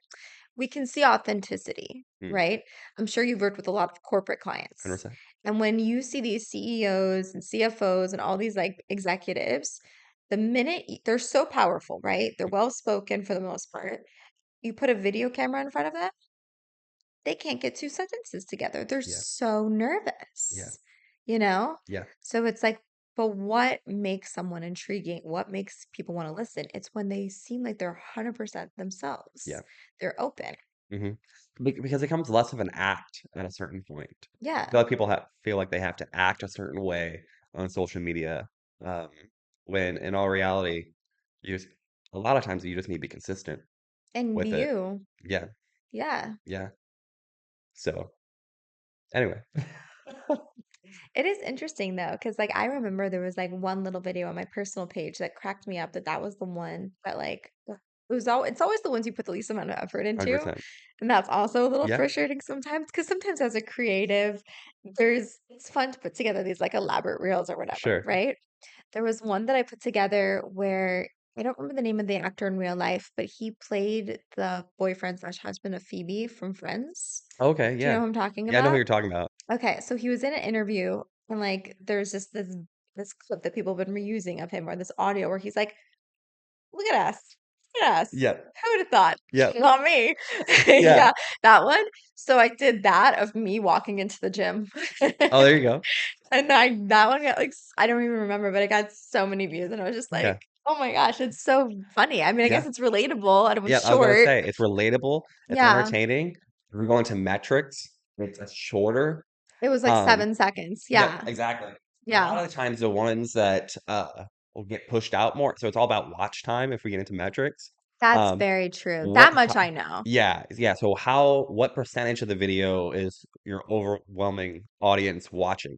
we can see authenticity, Mm. right? I'm sure you've worked with a lot of corporate clients. 100%. And when you see these CEOs and CFOs and all these like executives, the minute they're so powerful, right? They're well spoken for the most part. You put a video camera in front of them, they can't get two sentences together. They're Yeah. so Yeah. nervous, you know? Yeah. So it's like, but what makes someone intriguing? What makes people want to listen? It's when they seem like they're 100% Yeah. themselves. They're open. Hmm. Because it becomes less of an act at a certain point. I Yeah. feel like people feel like they have to act a certain way on social media, um, when in all reality, you just a lot of times you just need to be consistent And with it. you. Yeah, Yeah. yeah. So anyway, It is interesting though, because like I remember there was like one little video on my personal page that cracked me up that was the one that like it's always the ones you put the least amount of effort into. 100%. And that's also a little Yeah, frustrating sometimes because sometimes as a creative, it's fun to put together these like elaborate reels or whatever, sure. right? There was one that I put together where I don't remember the name of the actor in real life, but he played the boyfriend slash husband of Phoebe from Friends. Okay, Do you know yeah. who I'm talking Yeah, I know who about? you're talking about. Okay, so he was in an interview and like there's just this clip that people have been reusing of him or this audio where he's like, "Look at us. Look at us. Yeah, Who would have thought? yeah, Not me." yeah. Yeah, that one. So I did that of me walking into the gym. Oh, there you go. And that one got like I don't even remember, but it got so many views and I was just like, Yeah, "Oh my gosh, it's so funny." I mean, I guess yeah. it's relatable and it was Yeah, I was gonna short. say, it's relatable, it's Yeah. entertaining. If we're going to metrics, it's a shorter. It was like Um, 7 seconds. yep, Yeah. exactly. A lot Yeah. of the times the ones that will get pushed out more, so it's all about watch time if we get into metrics. That's Um, very true. what That much how, I know. yeah, yeah. So what percentage of the video is your overwhelming audience watching?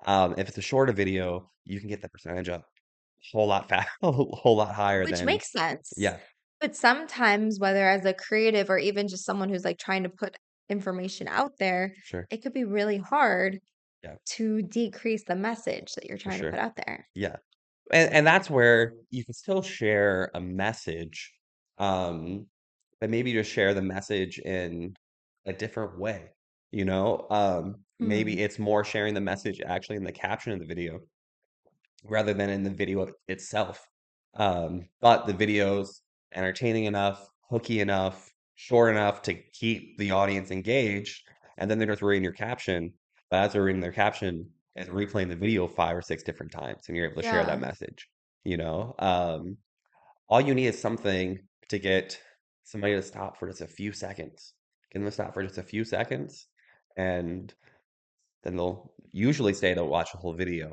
If it's a shorter video, you can get the percentage up a whole lot fast, a whole lot higher Which than makes sense. yeah, But sometimes, whether as a creative or even just someone who's like trying to put information out there, sure. it could be really hard Yeah, to decrease the message that you're for trying to put sure. out there. Yeah. And that's where you can still share a message, um, but maybe just share the message in a different way, you know? Maybe Hmm. it's more sharing the message actually in the caption of the video rather than in the video itself. But the video's entertaining enough, hooky enough, short enough to keep the audience engaged, and then they're just reading your caption. But as they're reading their caption, it's replaying the video 5 or 6 different times, and you're able to share that Yeah. message. You know, all you need is something to get somebody to stop for just a few seconds. Get them to stop for just a few seconds, and then usually stay to watch the whole video.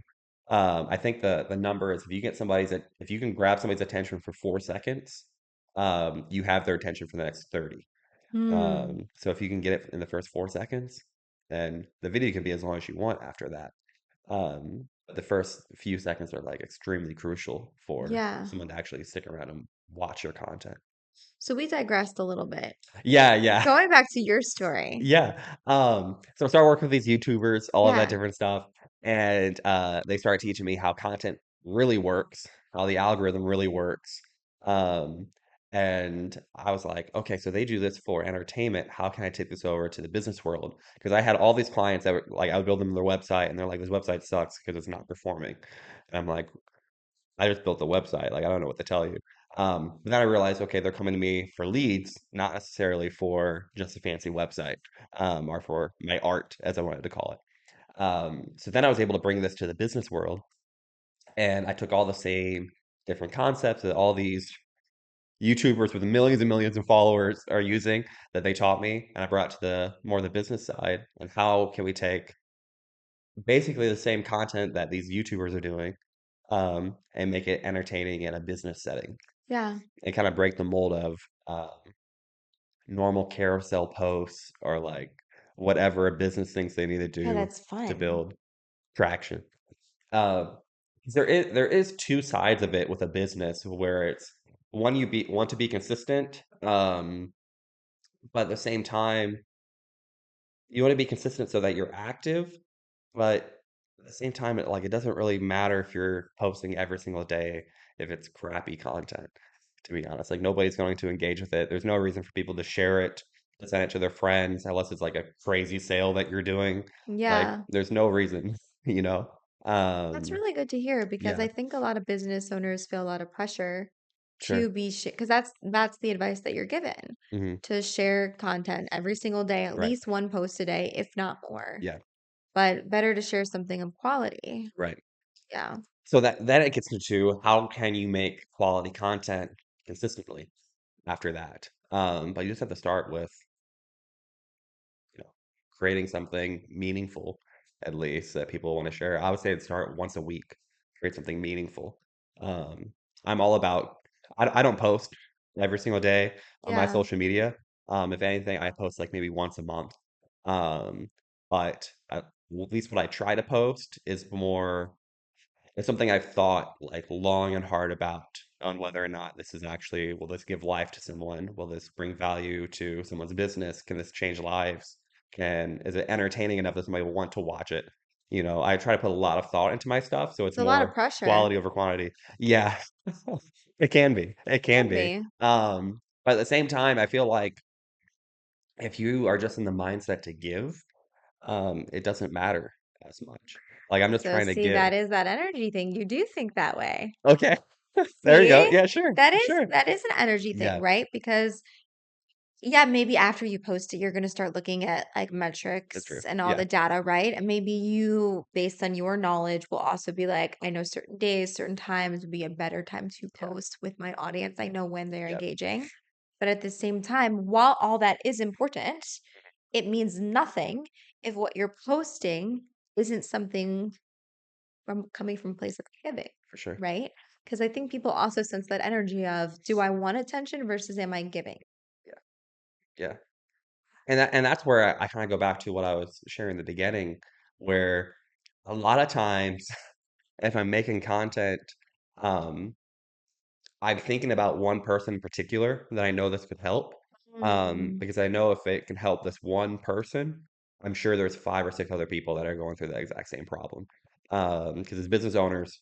I think the number is if you can grab somebody's attention for 4 seconds, you have their attention for the next 30. Hmm. So if you can get it in the first 4 seconds, then the video can be as long as you want after that. But the first few seconds are like extremely crucial for Yeah. someone to actually stick around and watch your content. So we digressed a little bit. Yeah, yeah. Going back to your story. Yeah. So I started working with these YouTubers, all of that Yeah. different stuff, and they started teaching me how content really works, how the algorithm really works. Um, and I was like, okay, so they do this for entertainment. How can I take this over to the business world? Because I had all these clients that were like, I would build them their website, and they're like, this website sucks because it's not performing. And I'm like, I just built a website. Like, I don't know what to tell you. But then I realized, okay, they're coming to me for leads, not necessarily for just a fancy website, or for my art, as I wanted to call it. So then I was able to bring this to the business world, and I took all the same different concepts that all these YouTubers with millions and millions of followers are using that they taught me, and I brought to the more the business side. And how can we take basically the same content that these YouTubers are doing, and make it entertaining in a business setting? Yeah. And kind of break the mold of uh, normal carousel posts or like whatever a business thinks they need to Yeah, do that's to fun. build traction. Uh, 'Cause there is two sides of it with a business where it's one want to be consistent, but at the same time you want to be consistent so that you're active, but at the same time, it doesn't really matter if you're posting every single day if it's crappy content, to be honest. Like nobody's going to engage with it. There's no reason for people to share it, to send it to their friends, unless it's like a crazy sale that you're doing. Like Yeah. there's no reason, you know? That's Um, really good to hear because yeah, I think a lot of business owners feel a lot of pressure to sure. be because that's the advice that you're given Hmm. to share content every single day, at Right. least one post a day, if not more. Yeah, But better to share something of quality. right. Yeah. So that then it gets into how can you make quality content consistently after that? But you just have to start with you know, creating something meaningful at least that people want to share. I would say start once a week, create something meaningful. Um, I'm all about, I don't post every single day on my Yeah. social media. If anything, I post like maybe once a month. Um, but at least what I try to post is more it's something I've thought like long and hard about on whether or not this is actually, will this give life to someone? Will this bring value to someone's business? Can this change lives? Is it entertaining enough that somebody will want to watch it? I try to put a lot of thought into my stuff, so it's It's a lot of more pressure. quality over quantity. Yeah, it can be. It can Can be. be. But at the same time, I feel like if you are just in the mindset to give, it doesn't matter as much. Like I'm just So trying to see, give. that is that energy thing. You do think that way. Okay. There you go. See? Yeah, sure, sure. That is an energy thing, Yeah, right? Because yeah, maybe after you post it, you're going to start looking at like that's true. metrics and all Yeah, the data, right? And maybe you, based on your knowledge, will also be like, I know certain days, certain times would be a better time to yeah, post with my audience. I know when they're yeah, engaging. But at the same time, while all that is important, it means nothing if what you're posting isn't something from coming from a place of giving, for sure. right? Because I think people also sense that energy of, do I want attention versus am I giving? Yeah, yeah. And that's where I kinda go back to what I was sharing in the beginning, where a lot of times, if I'm making content, um, I'm thinking about one person in particular that I know this could help, Mm, because I know if it can help this one person, I'm sure there's 5 or 6 other people that are going through the exact same problem. Because as business owners,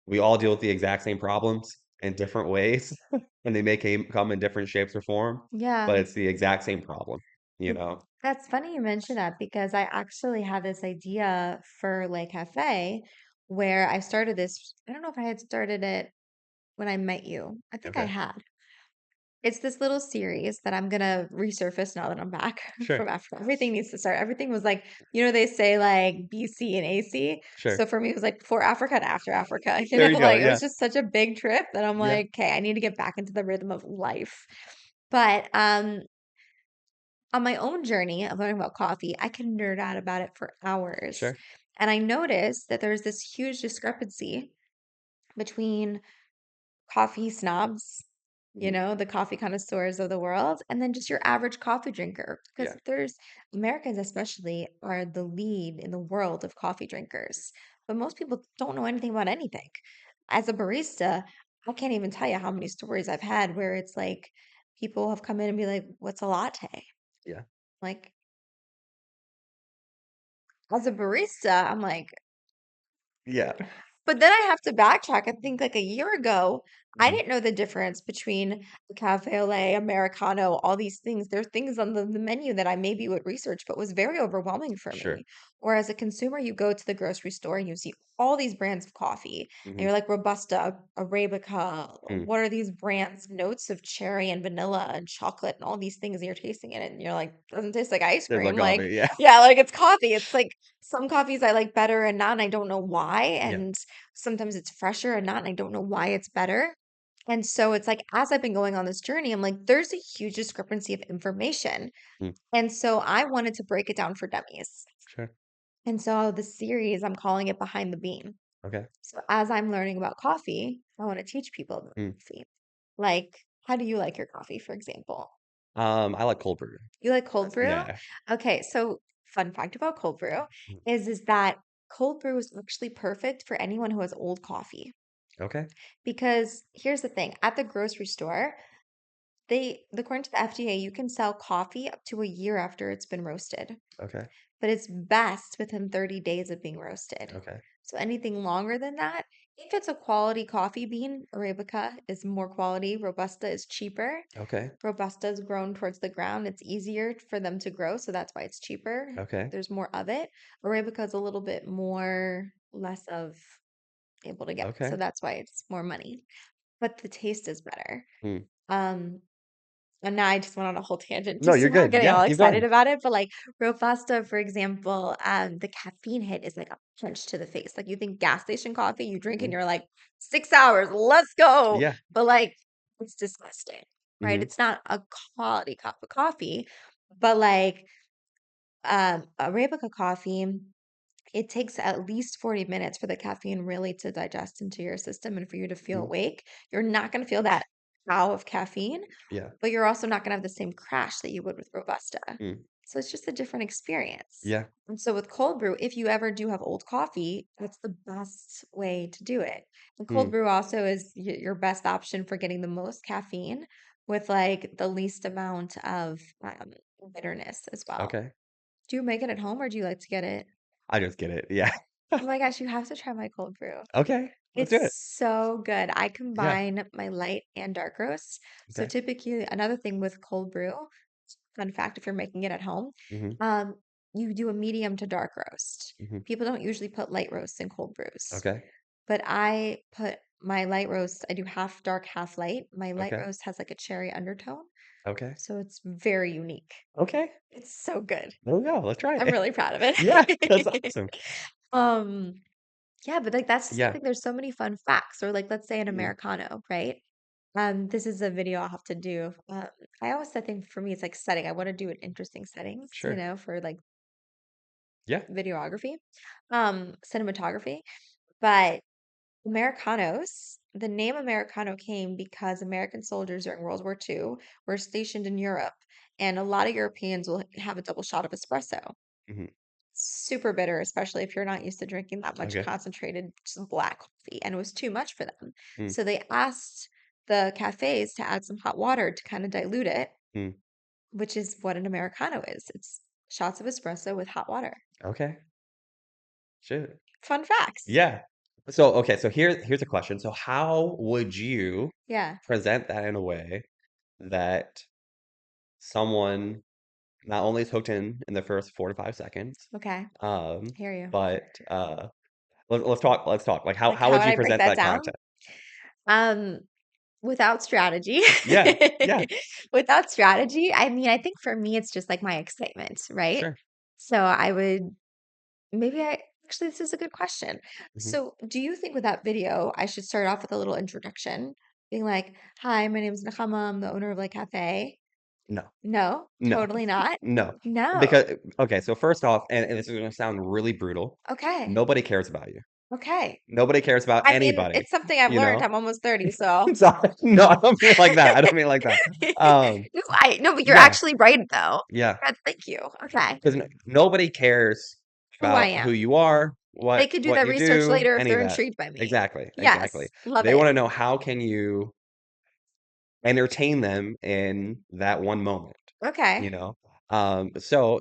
we all deal with the exact same problems in different ways, and they may come in different shapes or form, but yeah. it's the exact same problem, you Th- know? That's funny you mention that because I actually had this idea for Le Cafe where I started this. I don't know if I had started it when I met you. I think I Okay. had. It's this little series that I'm gonna resurface now that I'm back Sure. from Africa. Everything needs to start. Everything was like, they say like BC and AC. Sure. So for me, it was like before Africa and after Africa. There you go. Like it Yeah. was just such a big trip that I'm Yeah. like, okay, I need to get back into the rhythm of life. But on my own journey of learning about coffee, I can nerd out about it for hours. Sure. And I noticed that there's this huge discrepancy between coffee snobs, Mhm. the coffee connoisseurs of the world, and then just your average coffee drinker. Because Yeah. there's Americans, especially, are the lead in the world of coffee drinkers. But most people don't know anything about anything. As a barista, I can't even tell you how many stories I've had where it's like people have come in and be like, "What's a latte?" Yeah. Like, as a barista, I'm like, Yeah. but then I have to backtrack. I think like a year ago, I Mhm. didn't know the difference between a cafe au lait, Americano, all these things. There are things on the menu that I maybe would research, but was very overwhelming for Sure. me. Or as a consumer, you go to the grocery store and you see all these brands of coffee, and Mhm. you're like Robusta, Arabica. Mm. What are these brands? Notes of cherry and vanilla and chocolate and all these things, and you're tasting it, and you're like, doesn't taste like ice There's like cream. coffee, Like, yeah. yeah, like it's coffee. It's like some coffees I like better and not, and I don't know why. Yeah. And sometimes it's fresher and not, and I don't know why it's better. And so it's like, as I've been going on this journey, I'm like, there's a huge discrepancy of information. Mm. And so I wanted to break it down for dummies. Sure. And so the series, I'm calling it Behind the Bean. Okay. So as I'm learning about coffee, I want to teach people about Mm. coffee. Like, how do you like your coffee, for example? I like cold brew. You like cold brew? Yeah. Okay, so fun fact about cold brew Mm. is that cold brew is actually perfect for anyone who has old coffee. Okay. Because here's the thing, at the grocery store, according to the FDA, you can sell coffee up to a year after it's been roasted, Okay. but it's best within 30 days of being roasted. Okay. So anything longer than that, if it's a quality coffee bean, Arabica is more quality, Robusta is cheaper. Okay. Robusta is grown towards the ground. It's easier for them to grow, so that's why it's cheaper. Okay. There's more of it. Arabica is a little bit more less of able to get, so Okay. that's why it's more money. But the taste is better. Mm. Um, and now I just went on a whole tangent No, just you're about good. getting Yeah, all keep excited going. about it. But like Robusta, for example, the caffeine hit is like a punch to the face. Like you think gas station coffee, you drink and Mhm. you're like, 6 hours, let's go. Yeah. But like it's disgusting, right? Mhm. It's not a quality cup of coffee, but like Arabica coffee. It takes at least 40 minutes for the caffeine really to digest into your system and for you to feel Mhm. awake. You're not going to feel that pow of caffeine, Yeah. but you're also not going to have the same crash that you would with Robusta. Mm. So it's just a different experience. Yeah. And so with cold brew, if you ever do have old coffee, that's the best way to do it. And cold Mm. brew also is your best option for getting the most caffeine with like the least amount of bitterness as well. Okay. Do you make it at home or do you like to get it? I just get it. Yeah. Oh my gosh, you have to try my cold brew. Okay. Let's do It's it. so good. I Yeah. combine my light and dark roast. So Okay. typically, another thing with cold brew, fun fact, if you're making it at home, Mhm. um, you do a medium to dark roast. Mhm. People don't usually put light roasts in cold brews, Okay. but I put my light roast, I do half dark, half light. My light Okay. roast has like a cherry undertone, Okay. so it's very unique. Okay. It's so good. There we go. Let's try I'm it. really proud of Yeah, that's it. awesome. Um, Yeah, but like that's just the Yeah. thing. There's so many fun facts. Or like let's say an Mm. Americano, right? This is a video I'll have to do. I always think for me it's like setting. I want to do it interesting settings, Sure. for like Yeah. videography, cinematography. But Americanos, the name Americano came because American soldiers during World War II were stationed in Europe, and a lot of Europeans will have a double shot of espresso. Mhm. Super bitter, especially if you're not used to drinking that much Okay. concentrated just black coffee, and it was too much for them. Mm. So they asked the cafes to add some hot water to kind of dilute it, Mm. which is what an Americano is. It's shots of espresso with hot water. Okay. Shoot. Fun facts. Yeah. So, okay, so here's a question. So how would you Yeah. present that in a way that someone not only is hooked in the first 4 to 5 seconds, Okay. um, Hear you. but, let's talk. Like, Like, how how would would you I break present that that down? content? Um, Without strategy. Yeah. Yeah. Without strategy, I mean, I think for me, it's just like my excitement, right? Sure. So I would maybe I actually, this is a good question. Mhm. So, do you think with that video, I should start off with a little introduction, being like, "Hi, my name is Nakama. I'm the owner of like cafe." No, No, no, totally not. no. No. Because okay, so first off, and this is gonna sound really brutal, Okay. nobody cares about you. Okay. Nobody cares about I mean, anybody, it's something I've you learned. know? I'm almost 30, so. So no, I don't mean it like that. I don't mean it like that. Um, No, no, but you're yeah, actually right though. yeah. God, thank you. Okay. Because nobody cares Who I about who am. you are, They what could do what that you research do, later if any of they're that. intrigued by me. Exactly, exactly. Yes, love They it. wanna know how can you entertain them in that one moment, you Okay. know? So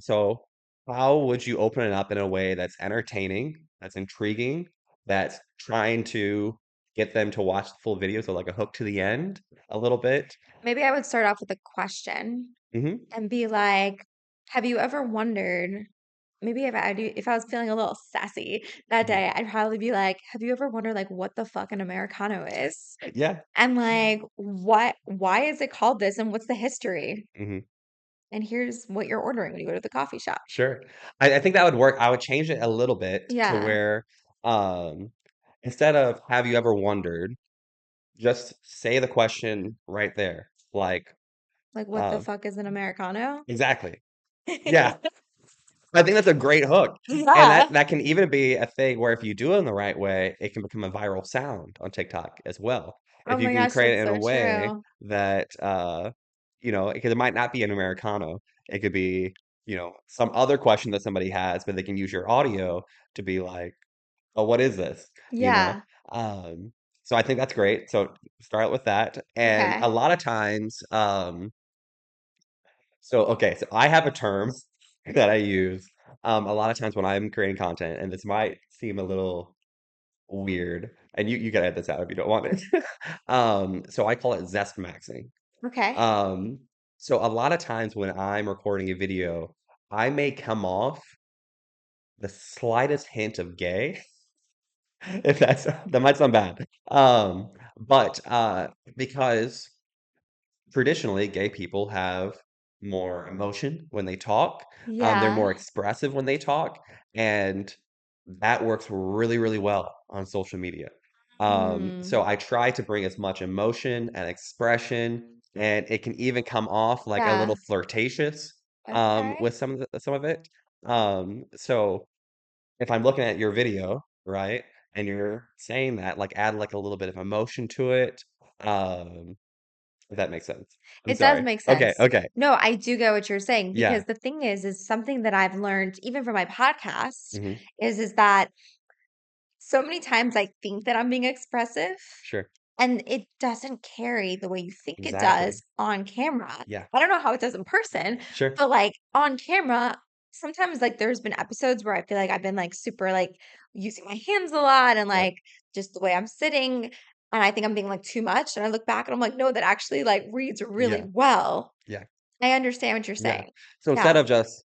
how would you open it up in a way that's entertaining, that's intriguing, that's trying to get them to watch the full video, so like a hook to the end a little bit? Maybe I would start off with a question Mhm, and be like, have you ever wondered, maybe if I was feeling a little sassy that mhm. day, I'd probably be like, have you ever wondered like what the fuck an Americano is? Yeah, And like why is it called this and what's the history? mhm. And here's what you're ordering when you go to the coffee shop. Sure. I think that would work. I would change it a little bit to Yeah. where, um, instead of "Have you ever wondered?" just say the question right there. Like, Like what the um fuck is an Americano? exactly. Yeah. I think that's a great hook. And Yeah. that can even be a thing where if you do it in the right way, it can become a viral sound on TikTok as well. Oh If you my can gosh, create it that's in a so way true. that, because it might not be an Americano. It could be, some other question that somebody has, but they can use your audio to be like, "Oh, what is this?" You know? Yeah. Um, so I think that's great. So start with that. And a Okay. lot of times, okay, so I have a term that I use a lot of times when I'm creating content, and this might seem a little weird, and you can edit this out if you don't want it. So I call it zest maxing. Okay. Um, so a lot of times when I'm recording a video, I may come off the slightest hint of gay, if that might sound bad. But because traditionally, gay people have more emotion when they talk. They're Yeah. more expressive when they talk, and that works really, really well on social media. So Mm. I try to bring as much emotion and expression, and it can even come off like a Yeah. little flirtatious Okay. with some of it. So if I'm looking at your video, right, and you're saying that, like add like a little bit of emotion to it. Um, if that makes sense. I'm It does sorry. make Okay, sense. okay. No, I do get what you're saying Yeah. because the thing is something that I've learned even from my podcast Mhm. is that so many times I think that I'm being expressive Sure. and it doesn't carry the way you think it does Exactly. on camera. Yeah. I don't know how it does in person, Sure. but like on camera, sometimes like there's been episodes where I feel like I've been like super like using my hands a lot and Yep. like just the way I'm sitting. And I think I'm being like too much. And I look back and I'm like, no, that actually like reads really Yeah. well. Yeah. I understand what you're Yeah. saying. So instead Yeah. of just,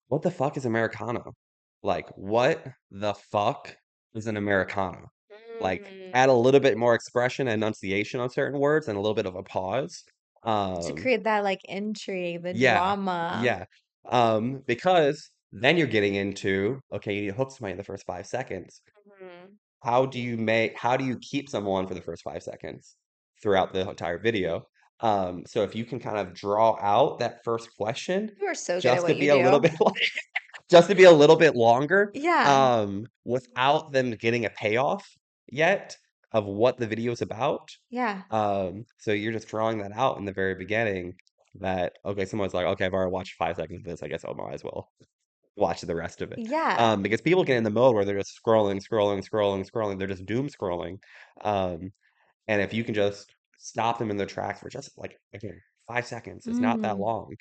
"What the fuck is Americano?" Like, "What the fuck is an Americano?" Like, Mm. add a little bit more expression and enunciation on certain words and a little bit of a pause. To Um, create that like intrigue, the yeah. drama. Yeah. Because then you're getting into, okay, you need to hook somebody in the first 5 seconds. Mhm. How do you keep someone for the first 5 seconds throughout the entire video? So if you can kind of draw out that first question You are so good at just to what you be a little do. bit just to be a little bit longer, Yeah. without them getting a payoff yet of what the video is about. Yeah. So you're just drawing that out in the very beginning that, okay, someone's like, "Okay, I've already watched 5 seconds of this, I guess I might as well watch the rest of it." Yeah. Because people get in the mode where they're just scrolling, scrolling, scrolling, scrolling, they're just doom scrolling. Um, and if you can just stop them in their tracks for just like, again, 5 seconds, it's not that Mhm. long.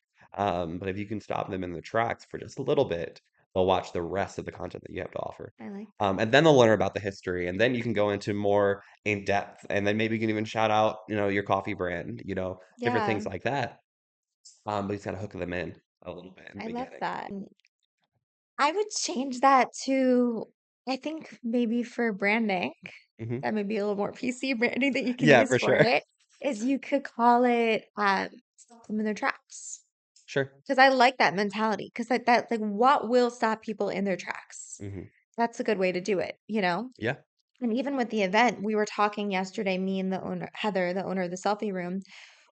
But if you can stop them in their tracks for just a little bit, they'll watch the rest of the content that you have to offer. I like And then they'll learn about the history, and then you can go into more in depth, and then maybe you can even shout out, your coffee brand, different Yeah, things like that. But you just gotta hook them in a little bit in the I love beginning. that. I would change that to, I think maybe for branding, Mhm. that may be a little more PC branding that you can Yeah, use for for sure. it, is you could call it stop them in their tracks. Sure. Because I like that mentality. Because that like what will stop people in their tracks? Mhm. That's a good way to do it, you know? Yeah. And even with the event, we were talking yesterday, me and the owner, Heather, the owner of the selfie room.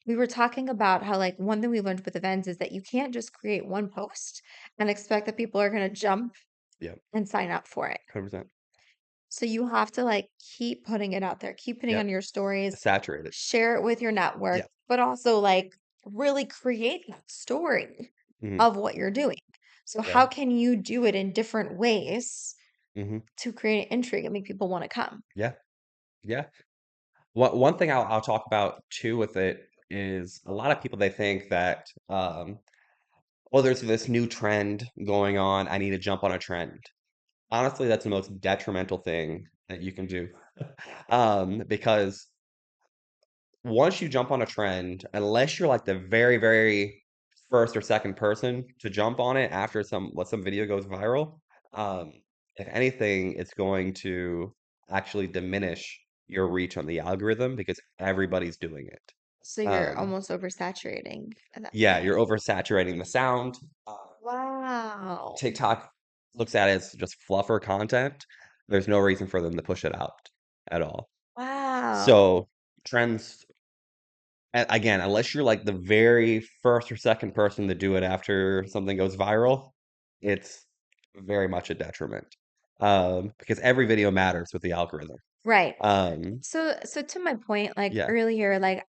we were talking about how like one thing we learned with events is that you can't just create one post and expect that people are going to jump Yeah, and sign up for it. 100%. So you have to like keep putting it out there, keep putting Yep. on your stories, Saturated. share it with your network, Yeah. but also like really create that story Mhm. of what you're doing. So Yeah. how can you do it in different ways Mhm. to create intrigue and make people want to come? Yeah. Yeah. One thing I'll talk about too with it is a lot of people, they think that, "Oh, there's this new trend going on. I need to jump on a trend." Honestly, that's the most detrimental thing that you can do. Because once you jump on a trend, unless you're like the very, very first or second person to jump on it after some video goes viral, um, if anything, it's going to actually diminish your reach on the algorithm because everybody's doing it. So you're Um, almost oversaturating at that yeah, point. you're oversaturating the sound. Wow. TikTok looks at it as just fluffer content. There's no reason for them to push it out at all. Wow. So trends, again, unless you're like the very first or second person to do it after something goes viral, it's very much a detriment. Because every video matters with the algorithm. Right. Um, So to my point, like yeah, earlier, like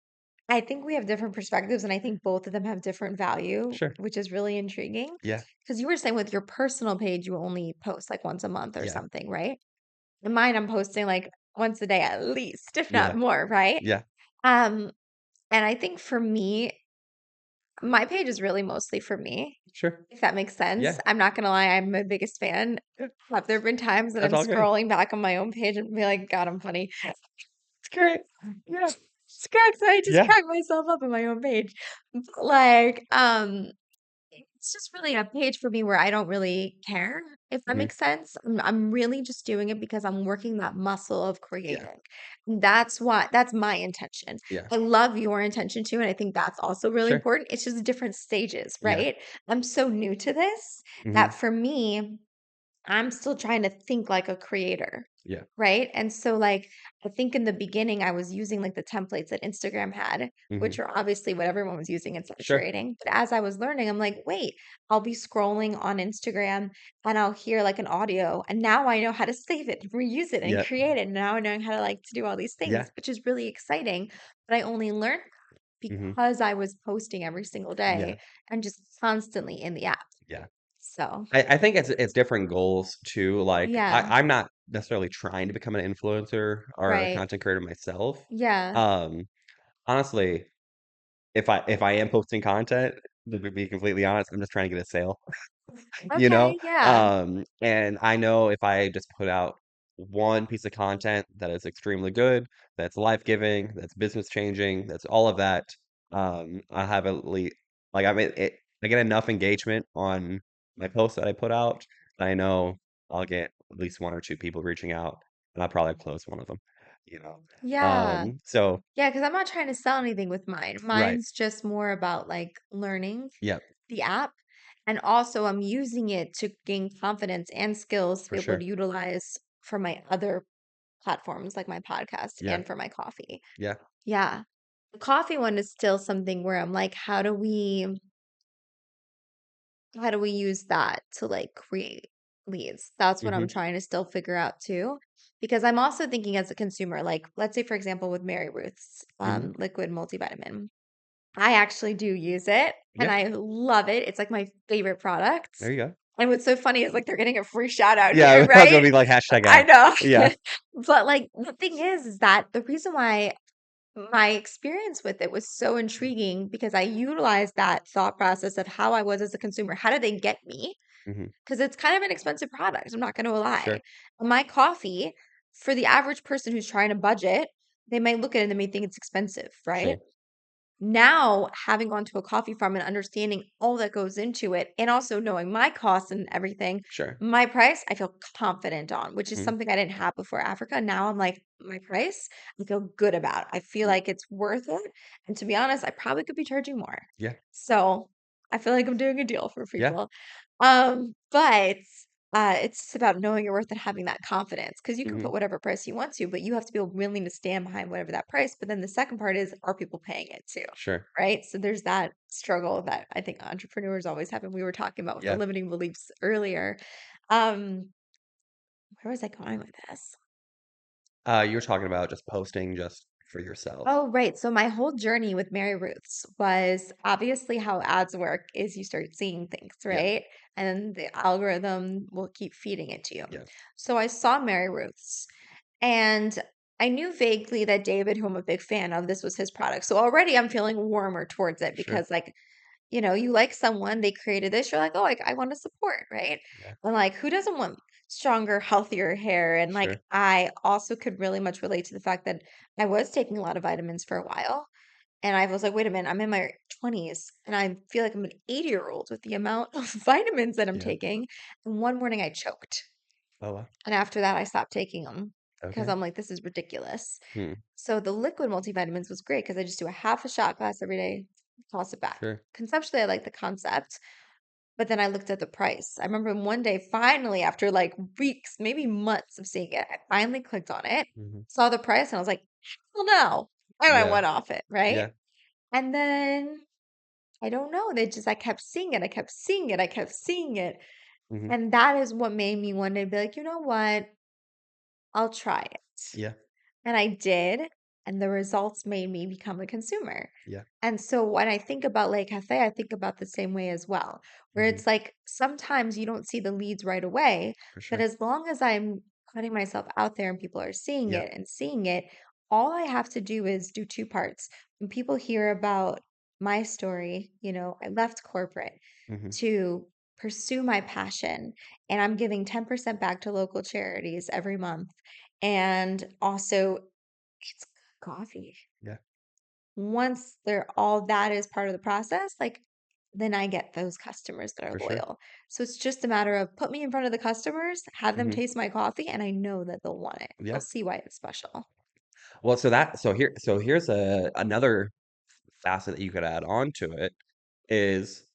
I think we have different perspectives, and I think both of them have different value, sure. which is really intriguing. Yeah, Because you were saying with your personal page, you only post like once a month or yeah, something, right? In mine, I'm posting like once a day at least, if not yeah, more, right? yeah, Um, and I think for me, my page is really mostly for me, sure. if that makes sense. Yeah, I'm not gonna lie, I'm my biggest fan. yeah, Have there been times that that's I'm all good. scrolling back on my own page and be like, God, I'm funny. It's great. Yeah. It's great. So I just Yeah. crack myself up on my own page. But like, it's just really a page for me where I don't really care, if that Mhm. makes sense. I'm really just doing it because I'm working that muscle of Yeah, creating. That's my intention. yeah, I love your intention too, and I think that's also really sure. important. It's just different stages, Yeah, right? I'm so new to this that mhm, for me, I'm still trying to think like a creator, yeah, right? And so, like, I think in the beginning, I was using like the templates that Instagram had, mhm, which are obviously what everyone was using and sure. saturating. But as I was learning, I'm like, wait, I'll be scrolling on Instagram and I'll hear like an audio. And now I know how to save it, reuse it, and Yeah, create it. And now I know how to like to do all these things, yeah, which is really exciting. But I only learned mhm, because I was posting every single yeah, day and just constantly in the app. yeah. So, I think it's different goals too. Like yeah, I'm not necessarily trying to become an influencer or a right. content creator myself. Yeah. Um, honestly, if I am posting content, to be completely honest, I'm just trying to get a sale. You know? Okay, yeah. And I know if I just put out one piece of content that is extremely good, that's life-giving, that's business changing, that's all of that, I have at least like I get enough engagement on my posts that I put out that I know I'll get at least one or two people reaching out, and I'll probably close one of them, you know? Yeah. So Yeah, because I'm not trying to sell anything with mine. right. Mine's just more about like learning Yep, the app. And also, I'm using it to gain confidence and skills to for be able sure. to utilize for my other platforms, like my podcast Yeah, and for my coffee. yeah, Yeah. The coffee one is still something where I'm like, how do we use that to like create leads? That's what I'm mhm, trying to still figure out too. Because I'm also thinking as a consumer, like let's say for example with Mary Ruth's mhm. liquid multivitamin. I actually do use it and Yeah, I love it. It's like my favorite product. there you go. And what's so funny is like they're getting a free shout out Yeah, here, I was gonna right? be like, hashtag I ad. know. Yeah, But like the thing is that the reason why my experience with it was so intriguing because I utilized that thought process of how I was as a consumer. How did they get me? mhm, Because it's kind of an expensive product. I'm not going to lie. sure, My coffee, for the average person who's trying to budget, they might look at it and they may think it's expensive, right? sure. Now, having gone to a coffee farm and understanding all that goes into it, and also knowing my costs and everything, Sure. my price, I feel confident on, which is Mhm. something I didn't have before Africa. Now I'm like, my price, I feel good about. I feel Yeah. like it's worth it. And to be honest, I probably could be charging more. Yeah. So I feel like I'm doing a deal for Yeah. people. But It's just about knowing your worth and having that confidence because you can Hmm. put whatever price you want to, but you have to be willing to stand behind whatever that price. But then the second part is, are people paying it too? Sure. Right. So there's that struggle that I think entrepreneurs always have. And we were talking about with the Yeah. limiting beliefs earlier. Um, where was I going with this? You were talking about just posting just for yourself. Oh, right. So my whole journey with Mary Ruth's was obviously how ads work is you start seeing things, Yeah. right? And the algorithm will keep feeding it to you. Yeah. So I saw Mary Ruth's and I knew vaguely that David, who I'm a big fan of, this was his product. So already I'm feeling warmer towards it Sure. because like, you like someone, they created this, you're like, oh, I want to support, right? Yeah. And like, who doesn't want stronger, healthier hair? And like, Sure. I also could really much relate to the fact that I was taking a lot of vitamins for a while. And I was like, wait a minute, I'm in my 20s and I feel like I'm an 80-year-old with the amount of vitamins that I'm Yeah. taking. And one morning I choked. Oh, wow. And after that, I stopped taking them because Okay. I'm like, this is ridiculous. Hmm. So the liquid multivitamins was great because I just do a half a shot glass every day, toss it back. Sure. Conceptually, I like the concept, but then I looked at the price. I remember one day, finally, after like weeks, maybe months of seeing it, I finally clicked on it, Hmm. saw the price, and I was like, well, no. And I Yeah. went off it, right? Yeah. And then I don't know. I kept seeing it. I kept seeing it. I kept seeing it. Hmm. And that is what made me one day be like, you know what? I'll try it. Yeah. And I did, and the results made me become a consumer. Yeah. And so when I think about Le Cafe, I think about the same way as well, where Hmm. it's like sometimes you don't see the leads right away, For but sure. as long as I'm putting myself out there and people are Yeah. seeing it, all I have to do is do two parts. When people hear about my story, I left corporate Hmm. to pursue my passion, and I'm giving 10% back to local charities every month. And also, it's good coffee. Yeah. Once they're all that is part of the process, like then I get those customers that are For sure. loyal. So it's just a matter of put me in front of the customers, have them Hmm. taste my coffee, and I know that they'll want it. They'll Yeah. see why it's special. Well, so here's another facet that you could add on to it is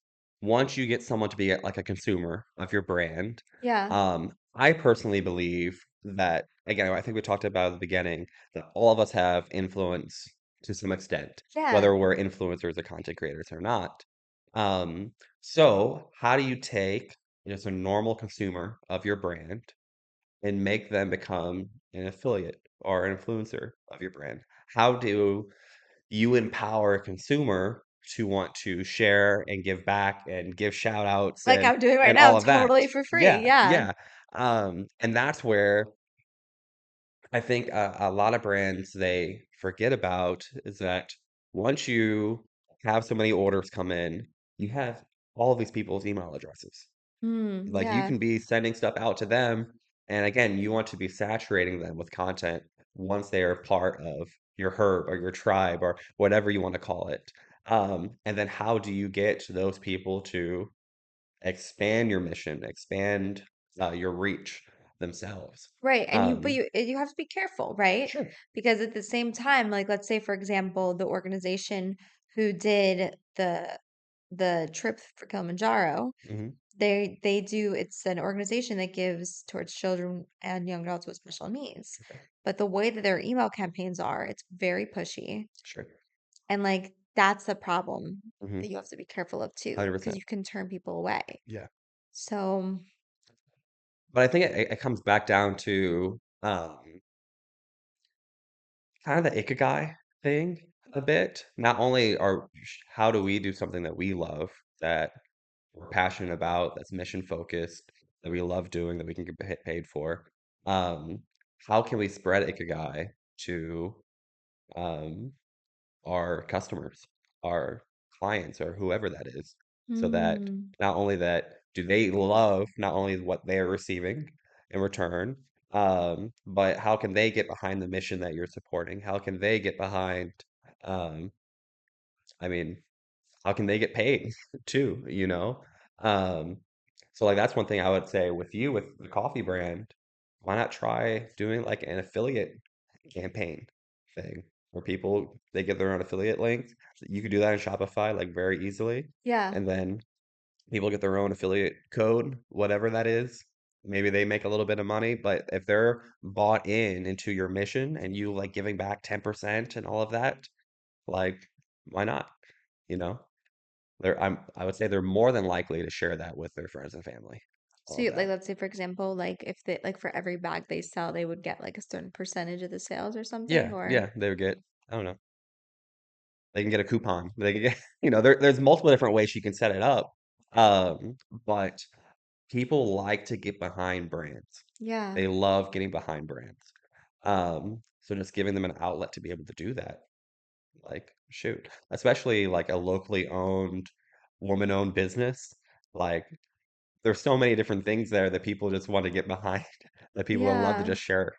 once you get someone to be like a consumer of your brand, Yeah. I personally believe that again, I think we talked about at the beginning that all of us have influence to some extent, Yeah. whether we're influencers or content creators or not. Um, so how do you take just a normal consumer of your brand and make them become an affiliate or an influencer of your brand? How do you empower a consumer to want to share and give back and give shout outs Like I'm doing right and now, all of that? totally for free. Yeah, Yeah. yeah. And that's where I think a lot of brands they forget about is that once you have so many orders come in, you have all these people's email addresses. Like, you Yeah. can be sending stuff out to them, and again, you want to be saturating them with content once they are part of your herd or your tribe or whatever you wanna call it. And then how do you get those people to expand your mission, expand, your reach themselves? Right. And you but Um you have to be careful, right? Sure. Because at the same time, like let's say for example, the organization who did the trip for Kilimanjaro, Mhm. they do it's an organization that gives towards children and young adults with special needs. Okay. But the way that their email campaigns are, it's very pushy. Sure. And like that's a problem Mhm. that you have to be careful of too, because 100%. you can turn people away. Yeah. So, But I think it comes back down to, kind of the ikigai thing a bit. Not only how do we do something that we love, that we're passionate about, that's mission focused, that we love doing, that we can get paid for. Um, how can we spread ikigai to um, our customers, our clients, or whoever that is, so that hmm. not only that do they love not only what they're receiving in return, but how can they get behind the mission that you're supporting? How can they get behind, um, I mean, how can they get paid too, you know? Um, so like that's one thing I would say with you with the coffee brand, why not try doing like an affiliate campaign thing where people they get their own affiliate links. You could do that in Shopify like very easily, Yeah. and then people get their own affiliate code, whatever that is, maybe they make a little bit of money, but if they're bought in into your mission and you like giving back 10% and all of that, like why not? You know? I would say they're more than likely to share that with their friends and family. All So of you, like, that. let's say for example, like if they like for every bag they sell, they would get like a certain percentage of the sales or something, Yeah, or yeah, they would get, I don't know, they can get a coupon. They can get, there's multiple different ways you can set it up. But people like to get behind brands. yeah, They love getting behind brands. So just giving them an outlet to be able to do that, like, shoot, especially like a locally owned, woman-owned business. Like, there's so many different things there that people just want to get behind, that people would love to yeah. just share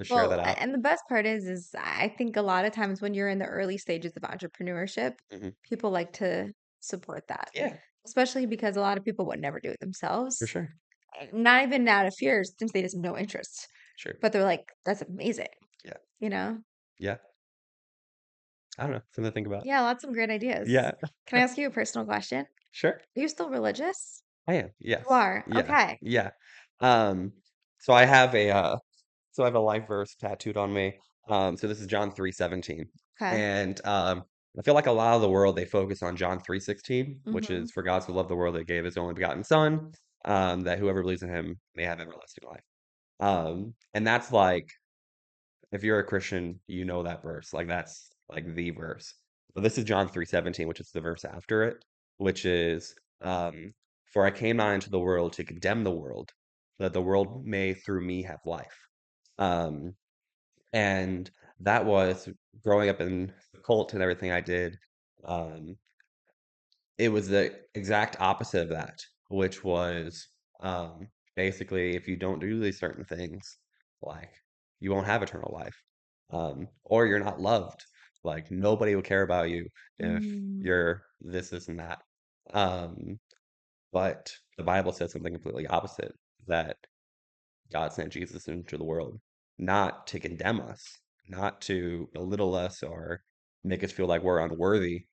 Well, that out. and the best part is I think a lot of times when you're in the early stages of entrepreneurship, Hmm. people like to support that, Yeah, especially because a lot of people would never do it for themselves. sure. Not even out of fear, since they just have no interest. Sure. But they're like, that's amazing, Yeah. you know? Yeah. I don't know. Something to think about. Yeah, lots of great ideas. Yeah. Can I ask you a personal question? Sure. Are you still religious? I am. You Yes. are. Yeah. Okay. Yeah. Um, so I have a life verse tattooed on me. So this is John 3:17. Okay. And I feel like a lot of the world they focus on John 3:16, which Mm-hmm. is for God so loved the world that he gave his only begotten son, that whoever believes in him may have everlasting life. And that's like if you're a Christian, you know that verse. Like that's like the verse. But this is John 3:17, which is the verse after it, which is for I came not into the world to condemn the world, that the world may through me have life. Um, and that was growing up in the cult and everything I did. Um, it was the exact opposite of that, which was basically if you don't do these certain things, like you won't have eternal life, or you're not loved. Like nobody will care about you if Mm, you're this, and that. Um, but the Bible says something completely opposite, that God sent Jesus into the world not to condemn us, not to belittle us or make us feel like we're unworthy,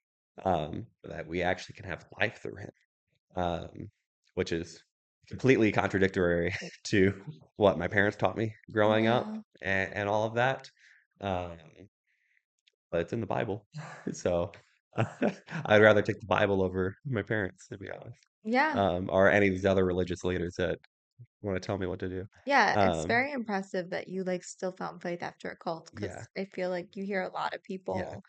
but that we actually can have life through him, which is completely contradictory to what my parents taught me growing up yeah. and all of that. Um, but it's in the Bible. So I'd rather take the Bible over my parents, to be honest, Yeah. or any of these other religious leaders that want to tell me what to do. Yeah. It's Um, very impressive that you like still found faith after a cult yeah, because I feel like you hear a lot of yeah, people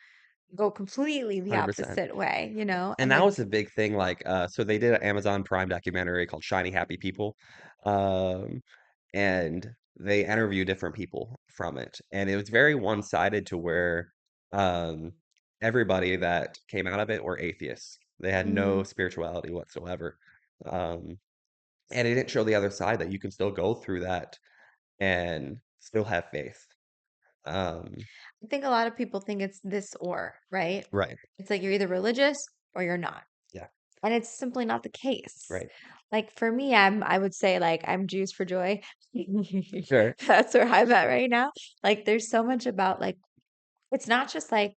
go completely the 100%. opposite way, you know? And And that like, was a big thing, like, so they did an Amazon Prime documentary called Shiny Happy People, um, and they interview different people from it, and it was very one-sided to where, um, everybody that came out of it were atheists. They had no mm, spirituality whatsoever, and it didn't show the other side that you can still go through that and still have faith. Um, I think a lot of people think it's this or, right? right, It's like you're either religious or you're not. yeah, And it's simply not the case. right, Like for me, I would say like I'm Jews for joy. sure, That's where I'm at right now. Like there's so much about like it's not just like,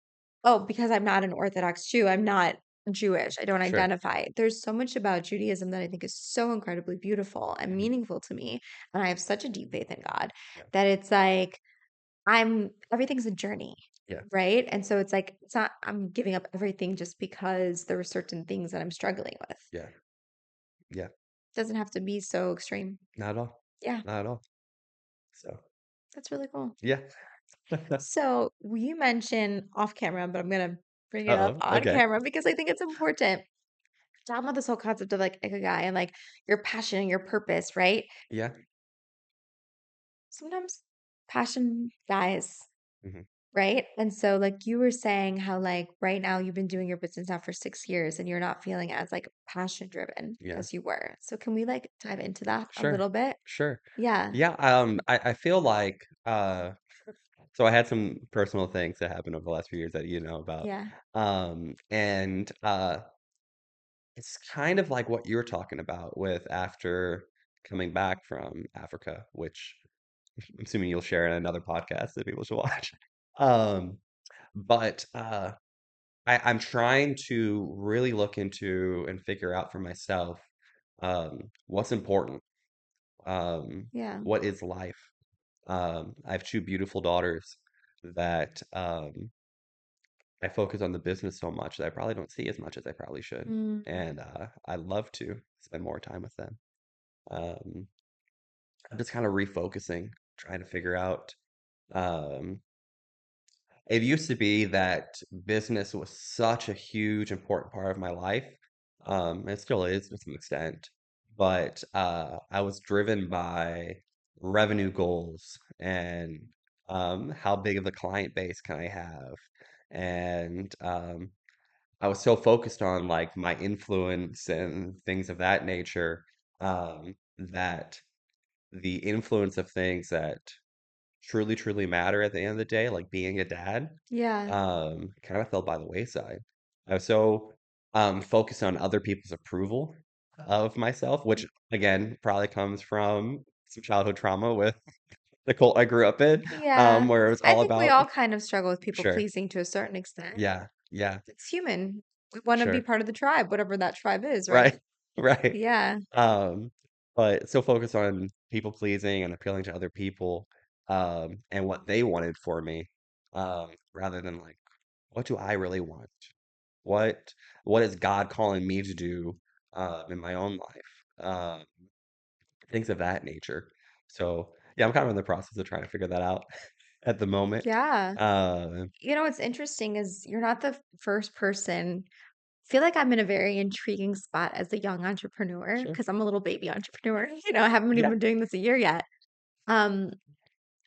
oh, because I'm not an Orthodox Jew, I'm not Jewish. I don't sure, identify. There's so much about Judaism that I think is so incredibly beautiful and mhm, meaningful to me. And I have such a deep faith in God yeah, that it's like everything's a journey, yeah, right? And so it's like it's not I'm giving up everything just because there were certain things that I'm struggling with. yeah, yeah. Doesn't have to be so extreme. Not at all. Yeah, Not at all. So, that's really cool. yeah. So you mentioned off camera, but I'm gonna bring it up Uh-oh. on Okay. camera because I think it's important. Talking about this whole concept of like ikigai and like your passion and your purpose, right? Yeah. Sometimes passion dies, Mhm. right? And so like you were saying how like right now you've been doing your business now for 6 years and you're not feeling as like passion driven Yeah. as you were. So can we like dive into that a Sure. little bit? Sure. Yeah. Yeah, I feel like so I had some personal things that happened over the last few years that you know about. Yeah. And it's kind of like what you're talking about with after coming back from Africa, which I'm assuming you'll share in another podcast that people should watch. Um, but I'm trying to really look into and figure out for myself what's important. um, Yeah. what is life. I have two beautiful daughters that I focus on the business so much that I probably don't see as much as I probably should. Mm. And I love to spend more time with them. Um, I'm just kind of refocusing, trying to figure out. Um, it used to be that business was such a huge, important part of my life. It still is to some extent, but I was driven by revenue goals and how big of a client base can I have, and I was so focused on like my influence and things of that nature, that the influence of things that truly, truly matter at the end of the day, like being a dad, Yeah. kind of fell by the wayside. I was so focused on other people's approval of myself, which again probably comes from some childhood trauma with the cult I grew up in, Yeah. where it was I all think we about all kind of struggle with people sure, pleasing to a certain extent. yeah, yeah, It's human. We want to be sure, part of the tribe, whatever that tribe is, right? right, right. Yeah. Um, but so focused on people pleasing and appealing to other people, and what they wanted for me, rather than like, what do I really want? What what is God calling me to do, in my own life? Things of that nature. So yeah, I'm kind of in the process of trying to figure that out at the moment. Yeah. Uh, You know what's interesting is you're not the first person. I feel like I'm in a very intriguing spot as a young entrepreneur sure. because I'm a little baby entrepreneur. I haven't even Yeah. been doing this a year yet. Um,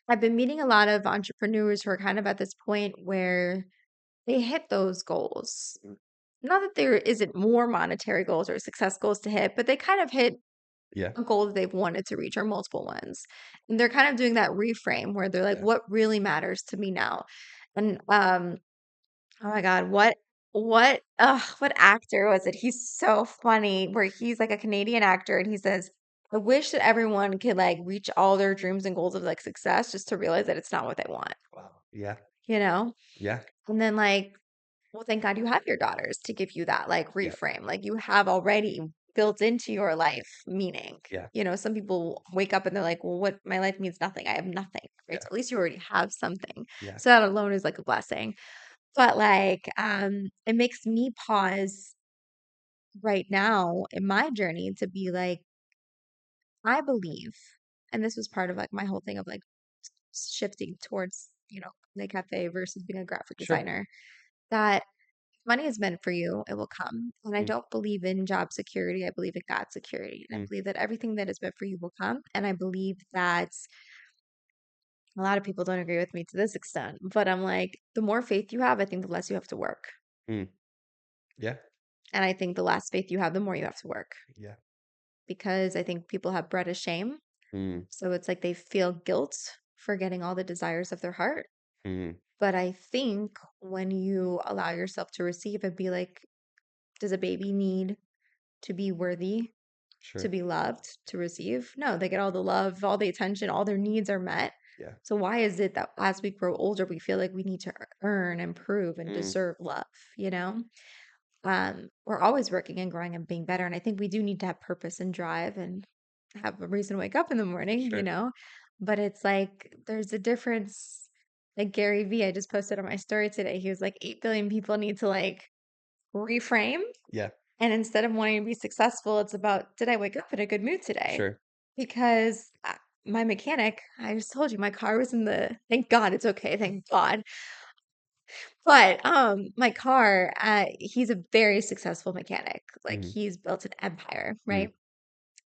I've been meeting a lot of entrepreneurs who are kind of at this point where they hit those goals. Not that there isn't more monetary goals or success goals to hit, but they kind of hit Yeah. a goal that they've wanted to reach or multiple ones. And they're kind of doing that reframe where they're like, Yeah. what really matters to me now? And oh my God, what actor was it? He's so funny where he's like a Canadian actor and he says, I wish that everyone could like reach all their dreams and goals of like success just to realize that it's not what they want, Wow. Yeah. you know? Yeah. And then like, well, thank God you have your daughters to give you that like Yeah. reframe. Like you have already built into your life meaning. Yeah. Some people wake up and they're like, well, what my life means nothing. I have nothing. Right. So Yeah. at least you already have something. Yeah. So that alone is like a blessing. But like, it makes me pause right now in my journey to be like, I believe, and this was part of like my whole thing of like shifting towards, the cafe versus being a graphic Sure. designer, that money is meant for you, it will come. And I Mm, don't believe in job security. I believe in God security. And I mm, believe that everything that is meant for you will come. And I believe that a lot of people don't agree with me to this extent, but I'm like, the more faith you have, I think the less you have to work. mm. Yeah. And I think the less faith you have, the more you have to work Yeah. because I think people have bred a shame. Mm, So it's like they feel guilt for getting all the desires of their heart. mm. But I think when you allow yourself to receive and be like, does a baby need to be worthy to Sure. be loved, to receive? No, they get all the love, all the attention, all their needs are met. Yeah. So why is it that as we grow older, we feel like we need to earn and prove and Mm, deserve love, you know? We're always working and growing and being better. And I think we do need to have purpose and drive and have a reason to wake up in the morning, sure. But it's like there's a difference. Like Gary Vee, I just posted on my story today. He was like, 8 billion people need to like reframe. Yeah. And instead of wanting to be successful, it's about, did I wake up in a good mood today? Sure. Because my mechanic, I just told you, my car was thank God it's okay, thank God. But my car, he's a very successful mechanic. Like Mm, he's built an empire, mm. right?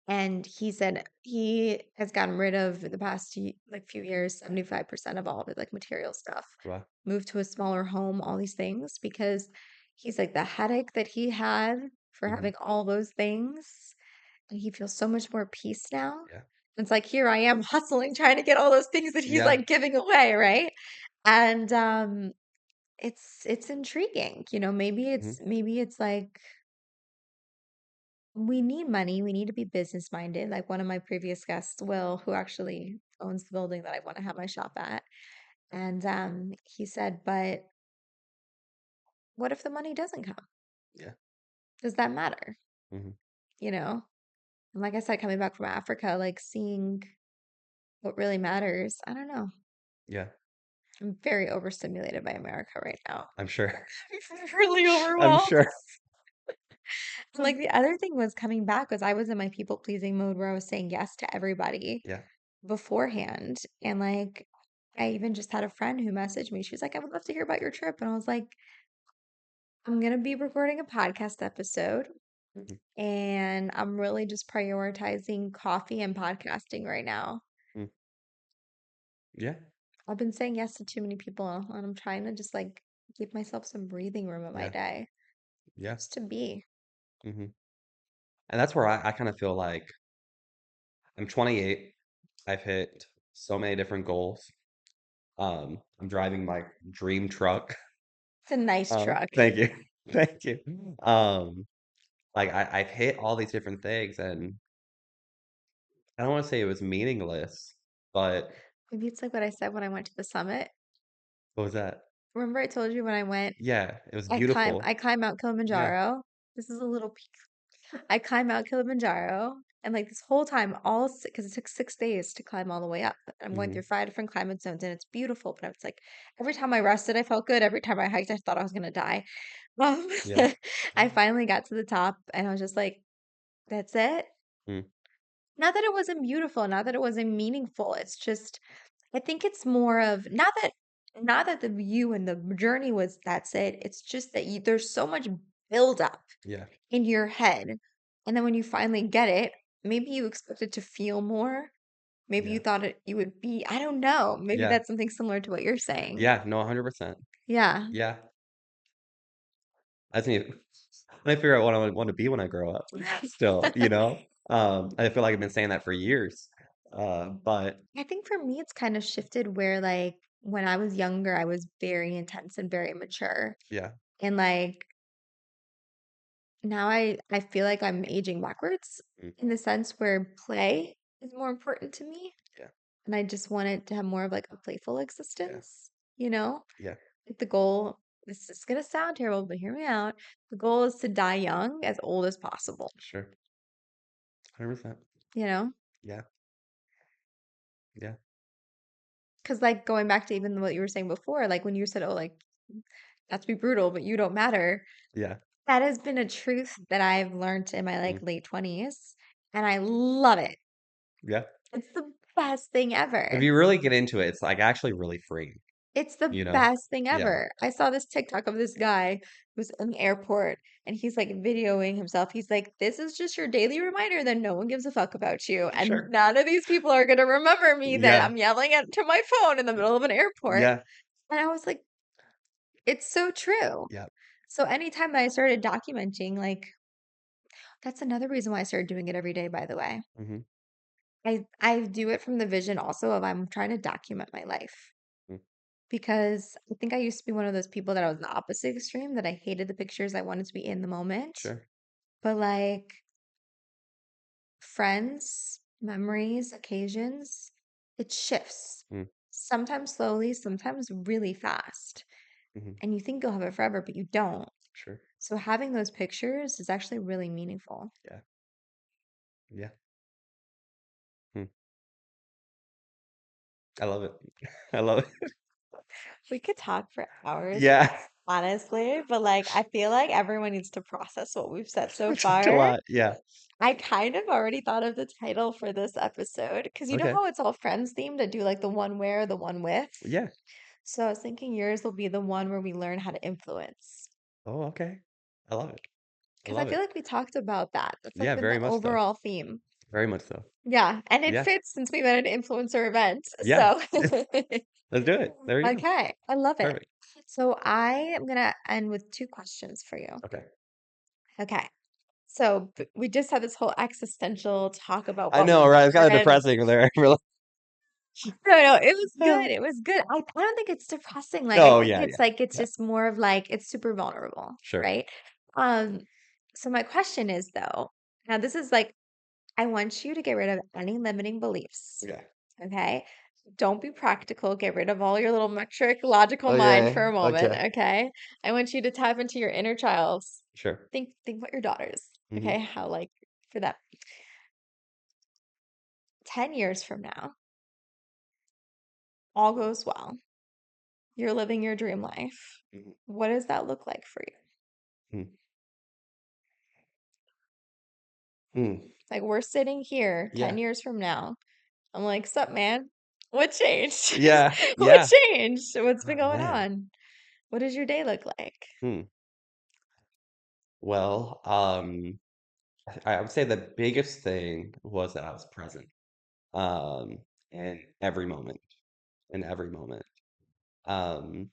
And he said he has gotten rid of in the past like few years 75% of all of his like material stuff, Wow. moved to a smaller home, all these things because he's like the headache that he had for Hmm. having all those things, and he feels so much more peace now. Yeah. It's like here I am hustling trying to get all those things that he's Yeah. like giving away, right? And it's intriguing. Hmm. Maybe it's like we need money. We need to be business minded. Like one of my previous guests, Will, who actually owns the building that I want to have my shop at. And he said, but what if the money doesn't come? Yeah. Does that matter? Hmm. You know? And like I said, coming back from Africa, like seeing what really matters. I don't know. Yeah, I'm very overstimulated by America right now. I'm sure. I'm really I'm overwhelmed. sure. And like the other thing was coming back was I was in my people pleasing mode where I was saying yes to everybody Yeah. beforehand. And like I even just had a friend who messaged me. She was like, I would love to hear about your trip. And I was like, I'm gonna be recording a podcast episode Mhm. and I'm really just prioritizing coffee and podcasting right now. Mm. Yeah. I've been saying yes to too many people and I'm trying to just like give myself some breathing room in my Yeah. day Yeah. just to be. Hmm. And that's where I kind of feel like I'm 28. I've hit so many different goals. I'm driving my dream truck. It's a nice truck. Thank you. Thank you. Um, like I've hit all these different things, and I don't want to say it was meaningless, but Maybe it's like what I said when I went to the summit. what was that? Remember I told you when I went, Yeah, it was I beautiful. climb Mount Yeah. Kilimanjaro. This is a little peek. I climb Mount Kilimanjaro and like this whole time, all because it took 6 days to climb all the way up. I'm going Hmm. through 5 different climate zones and it's beautiful. But it's like every time I rested, I felt good. Every time I hiked, I thought I was gonna die. Um, Yeah. I finally got to the top and I was just like, that's it. Mm. Not that it wasn't beautiful, not that it wasn't meaningful. It's just I think it's more of not that the view and the journey was that's it. It's just that there's so much build up Yeah. in your head. And then when you finally get it, maybe you expected to feel more. Maybe you Yeah. thought you would be, I don't know. Maybe Yeah. that's something similar to what you're saying. Yeah. No, 100%. Yeah. Yeah. I just need I figure out what I want to be when I grow up. Still, you know? I feel like I've been saying that for years. But I think for me, it's kind of shifted where, like, when I was younger, I was very intense and very mature. yeah. And, like, now I feel like I'm aging backwards Mm. in the sense where play is more important to me. Yeah. And I just want it to have more of like a playful Yeah. existence, you know? Yeah. Like the goal, this is gonna sound terrible, but hear me out. The goal is to die young, as old as possible, Sure. 100%. you know? Yeah. Yeah. Because like going back to even what you were saying before, like when you said, oh, like not to be brutal, but you don't matter. Yeah. That has been a truth that I've learned in my like Mm. late 20s, and I love it. Yeah. It's the best thing If ever. you really get into it, it's like actually really freeing, It's the you know? best thing Yeah. ever. I saw this TikTok of this guy who's in the airport and he's like videoing himself. He's like, this is just your daily reminder that no one gives a fuck about you. And Sure. none of these people are going to remember me that Yeah. I'm yelling at to my phone in the middle of an airport. Yeah. And I was like, it's so true. Yeah. So anytime I started documenting, like, that's another reason why I started doing it every day, by the way. Hmm. I do it from the vision also of I'm trying to document my life. Mm. Because I think I used to be one of those people that I was the opposite extreme, that I hated the pictures. I wanted to be in the moment. Sure. But like friends, memories, occasions, it shifts. Mm. Sometimes slowly, sometimes really fast. Hmm. And you think you'll have it forever, but you don't. Sure. So having those pictures is actually really meaningful. Yeah. Yeah. Mm. I love it. I love it. We could talk for hours, Yeah. honestly, but like I feel like everyone needs to process what we've said so We talked a far. lot. Yeah. I kind of already thought of the title for this episode because you know Okay. how it's all friends themed to do like the one where, the one with. Yeah. So I was thinking yours will be the one where we learn how to influence. Oh, okay. I love it. I Because I love feel it. like we talked about that. That's like Yeah, been very the much so. overall theme. Very much so. Yeah, and it Yeah. fits since we met at an influencer event. Yeah. So, Let's do it. There you go. okay, I love it. Perfect. So I am gonna end with two questions for you. Okay. Okay. So we just had this whole existential talk about I what we know, right? It's kind of learned. depressing there. Really. No, no, it was good. It was good. I don't think it's depressing. Like I Oh, think yeah, it's yeah. like it's Yeah. just more of like it's super vulnerable, Sure. right? Um, so my question is though, now this is like I want you to get rid of any limiting beliefs. Yeah. Okay? Don't be practical. Get rid of all your little metric, logical mind for Okay. a moment. Okay. Okay? I want you to tap into your inner child. Sure. Think about your daughters. Hmm. Okay? How like for them. 10 years from now, all goes well. You're living your dream life. Mhm. What does that look like for you? Mm. Mm. Like we're sitting here 10 Yeah. years from now. I'm like, sup, man? What changed? Yeah. What Yeah. changed? What's been Oh, going man. on? What does your day look like? Hmm. Well, I would say the biggest thing was that I was present, um, in every moment, in every moment. Um,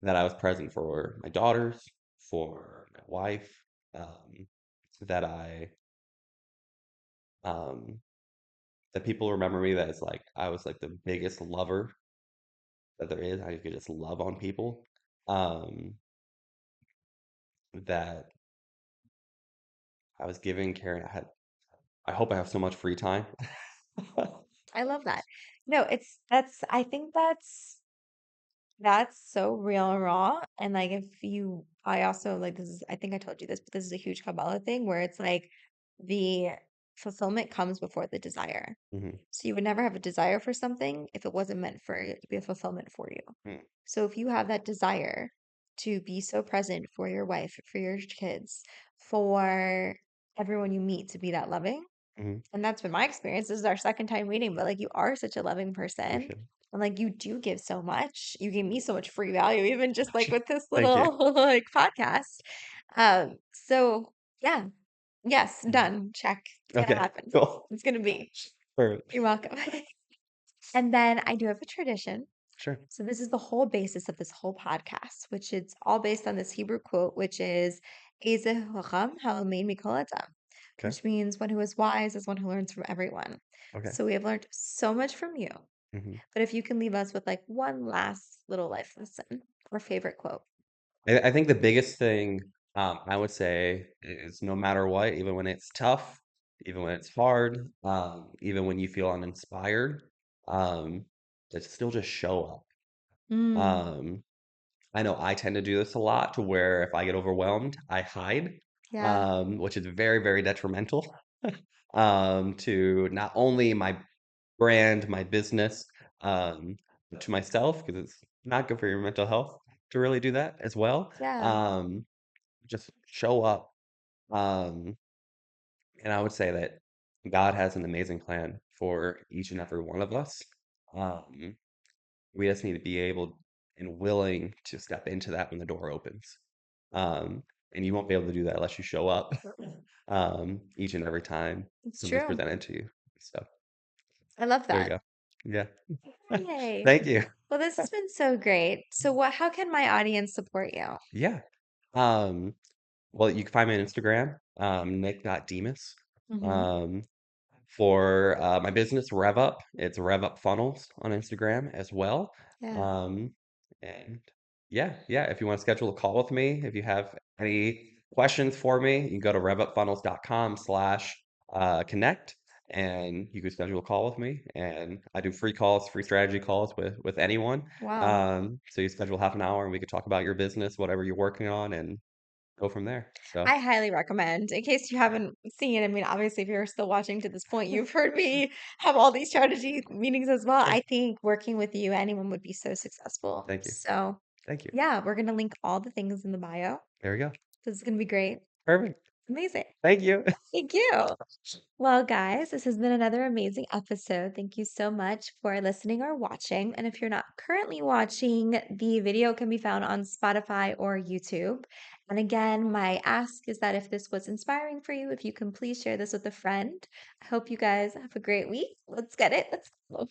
that I was present for my daughters, for my wife, that um, that people remember me that as like I was like the biggest lover that there is. I could just love on people. Um, that I was giving, caring. I hope I have so much free time. I love that. No, I think that's so real and raw. And like, I also like I think I told you this, but this is a huge Kabbalah thing where it's like the fulfillment comes before the desire. Mhm, So you would never have a desire for something if it wasn't meant for it to be a fulfillment for you. mm, So if you have that desire to be so present for your wife, for your kids, for everyone you meet, to be that loving, mhm. and that's been my experience. This is our second time meeting, but like you are such a loving person. Appreciate it. And like you do give so much. You gave me so much free value, even just like Gotcha. with this Thank you. little like podcast. So yeah, yes, Mhm. done. Check. It's gonna Okay, happen. cool. It's gonna be. Perfect. You're welcome. And then I do have a tradition. Sure. So this is the whole basis of this whole podcast, which is all based on this Hebrew quote, which is "Eze Chacham halamein mikol adam," Okay. which means one who is wise is one who learns from everyone. Okay. So we have learned so much from you. Mhm. But if you can leave us with like one last little life lesson or favorite quote. I think the biggest thing, I would say is no matter what, even when it's tough, even when it's hard, even when you feel uninspired, um, to still just show up. Mm, Um, I know I tend to do this a lot to where if I get overwhelmed, I hide, yeah. which is very, very detrimental, to not only my brand, my business, but to myself, because it's not good for your mental health to really do that as well. Yeah. Um, just show up. Um, and I would say that God has an amazing plan for each and every one of us. Um, we just need to be able and willing to step into that when the door opens. Um, and you won't be able to do that unless you show up each and every time It's something's true. presented to you. So I love there you that. go. Yeah. Yay. Thank you. Well, this has been so great. So how can my audience support you? Yeah. Um, well, you can find me on Instagram, Nick.Demas. Hmm. Um, for my business, Rev Up, it's Rev Up Funnels on Instagram as well. Yeah. Um, and yeah, yeah, if you want to schedule a call with me, if you have any questions for me, you can go to revupfunnels.com/connect and you can schedule a call with me. And I do free calls, free strategy calls with anyone. Wow. So you schedule half an hour and we could talk about your business, whatever you're working on, and go from there. So I highly recommend. In case you haven't seen, I mean, obviously, if you're still watching to this point, you've heard me have all these strategy meetings as well. yeah, I think working with you, anyone would be so successful. thank you. So, Thank you. yeah, we're going to link all the things in the bio. There we go. This is going to be great. Perfect. Amazing. Thank you. Thank you. Well, guys, this has been another amazing episode. Thank you so much for listening or watching. And if you're not currently watching, the video can be found on Spotify or YouTube. And again, my ask is that if this was inspiring for you, if you can please share this with a friend. I hope you guys have a great week. Let's get it. Let's go.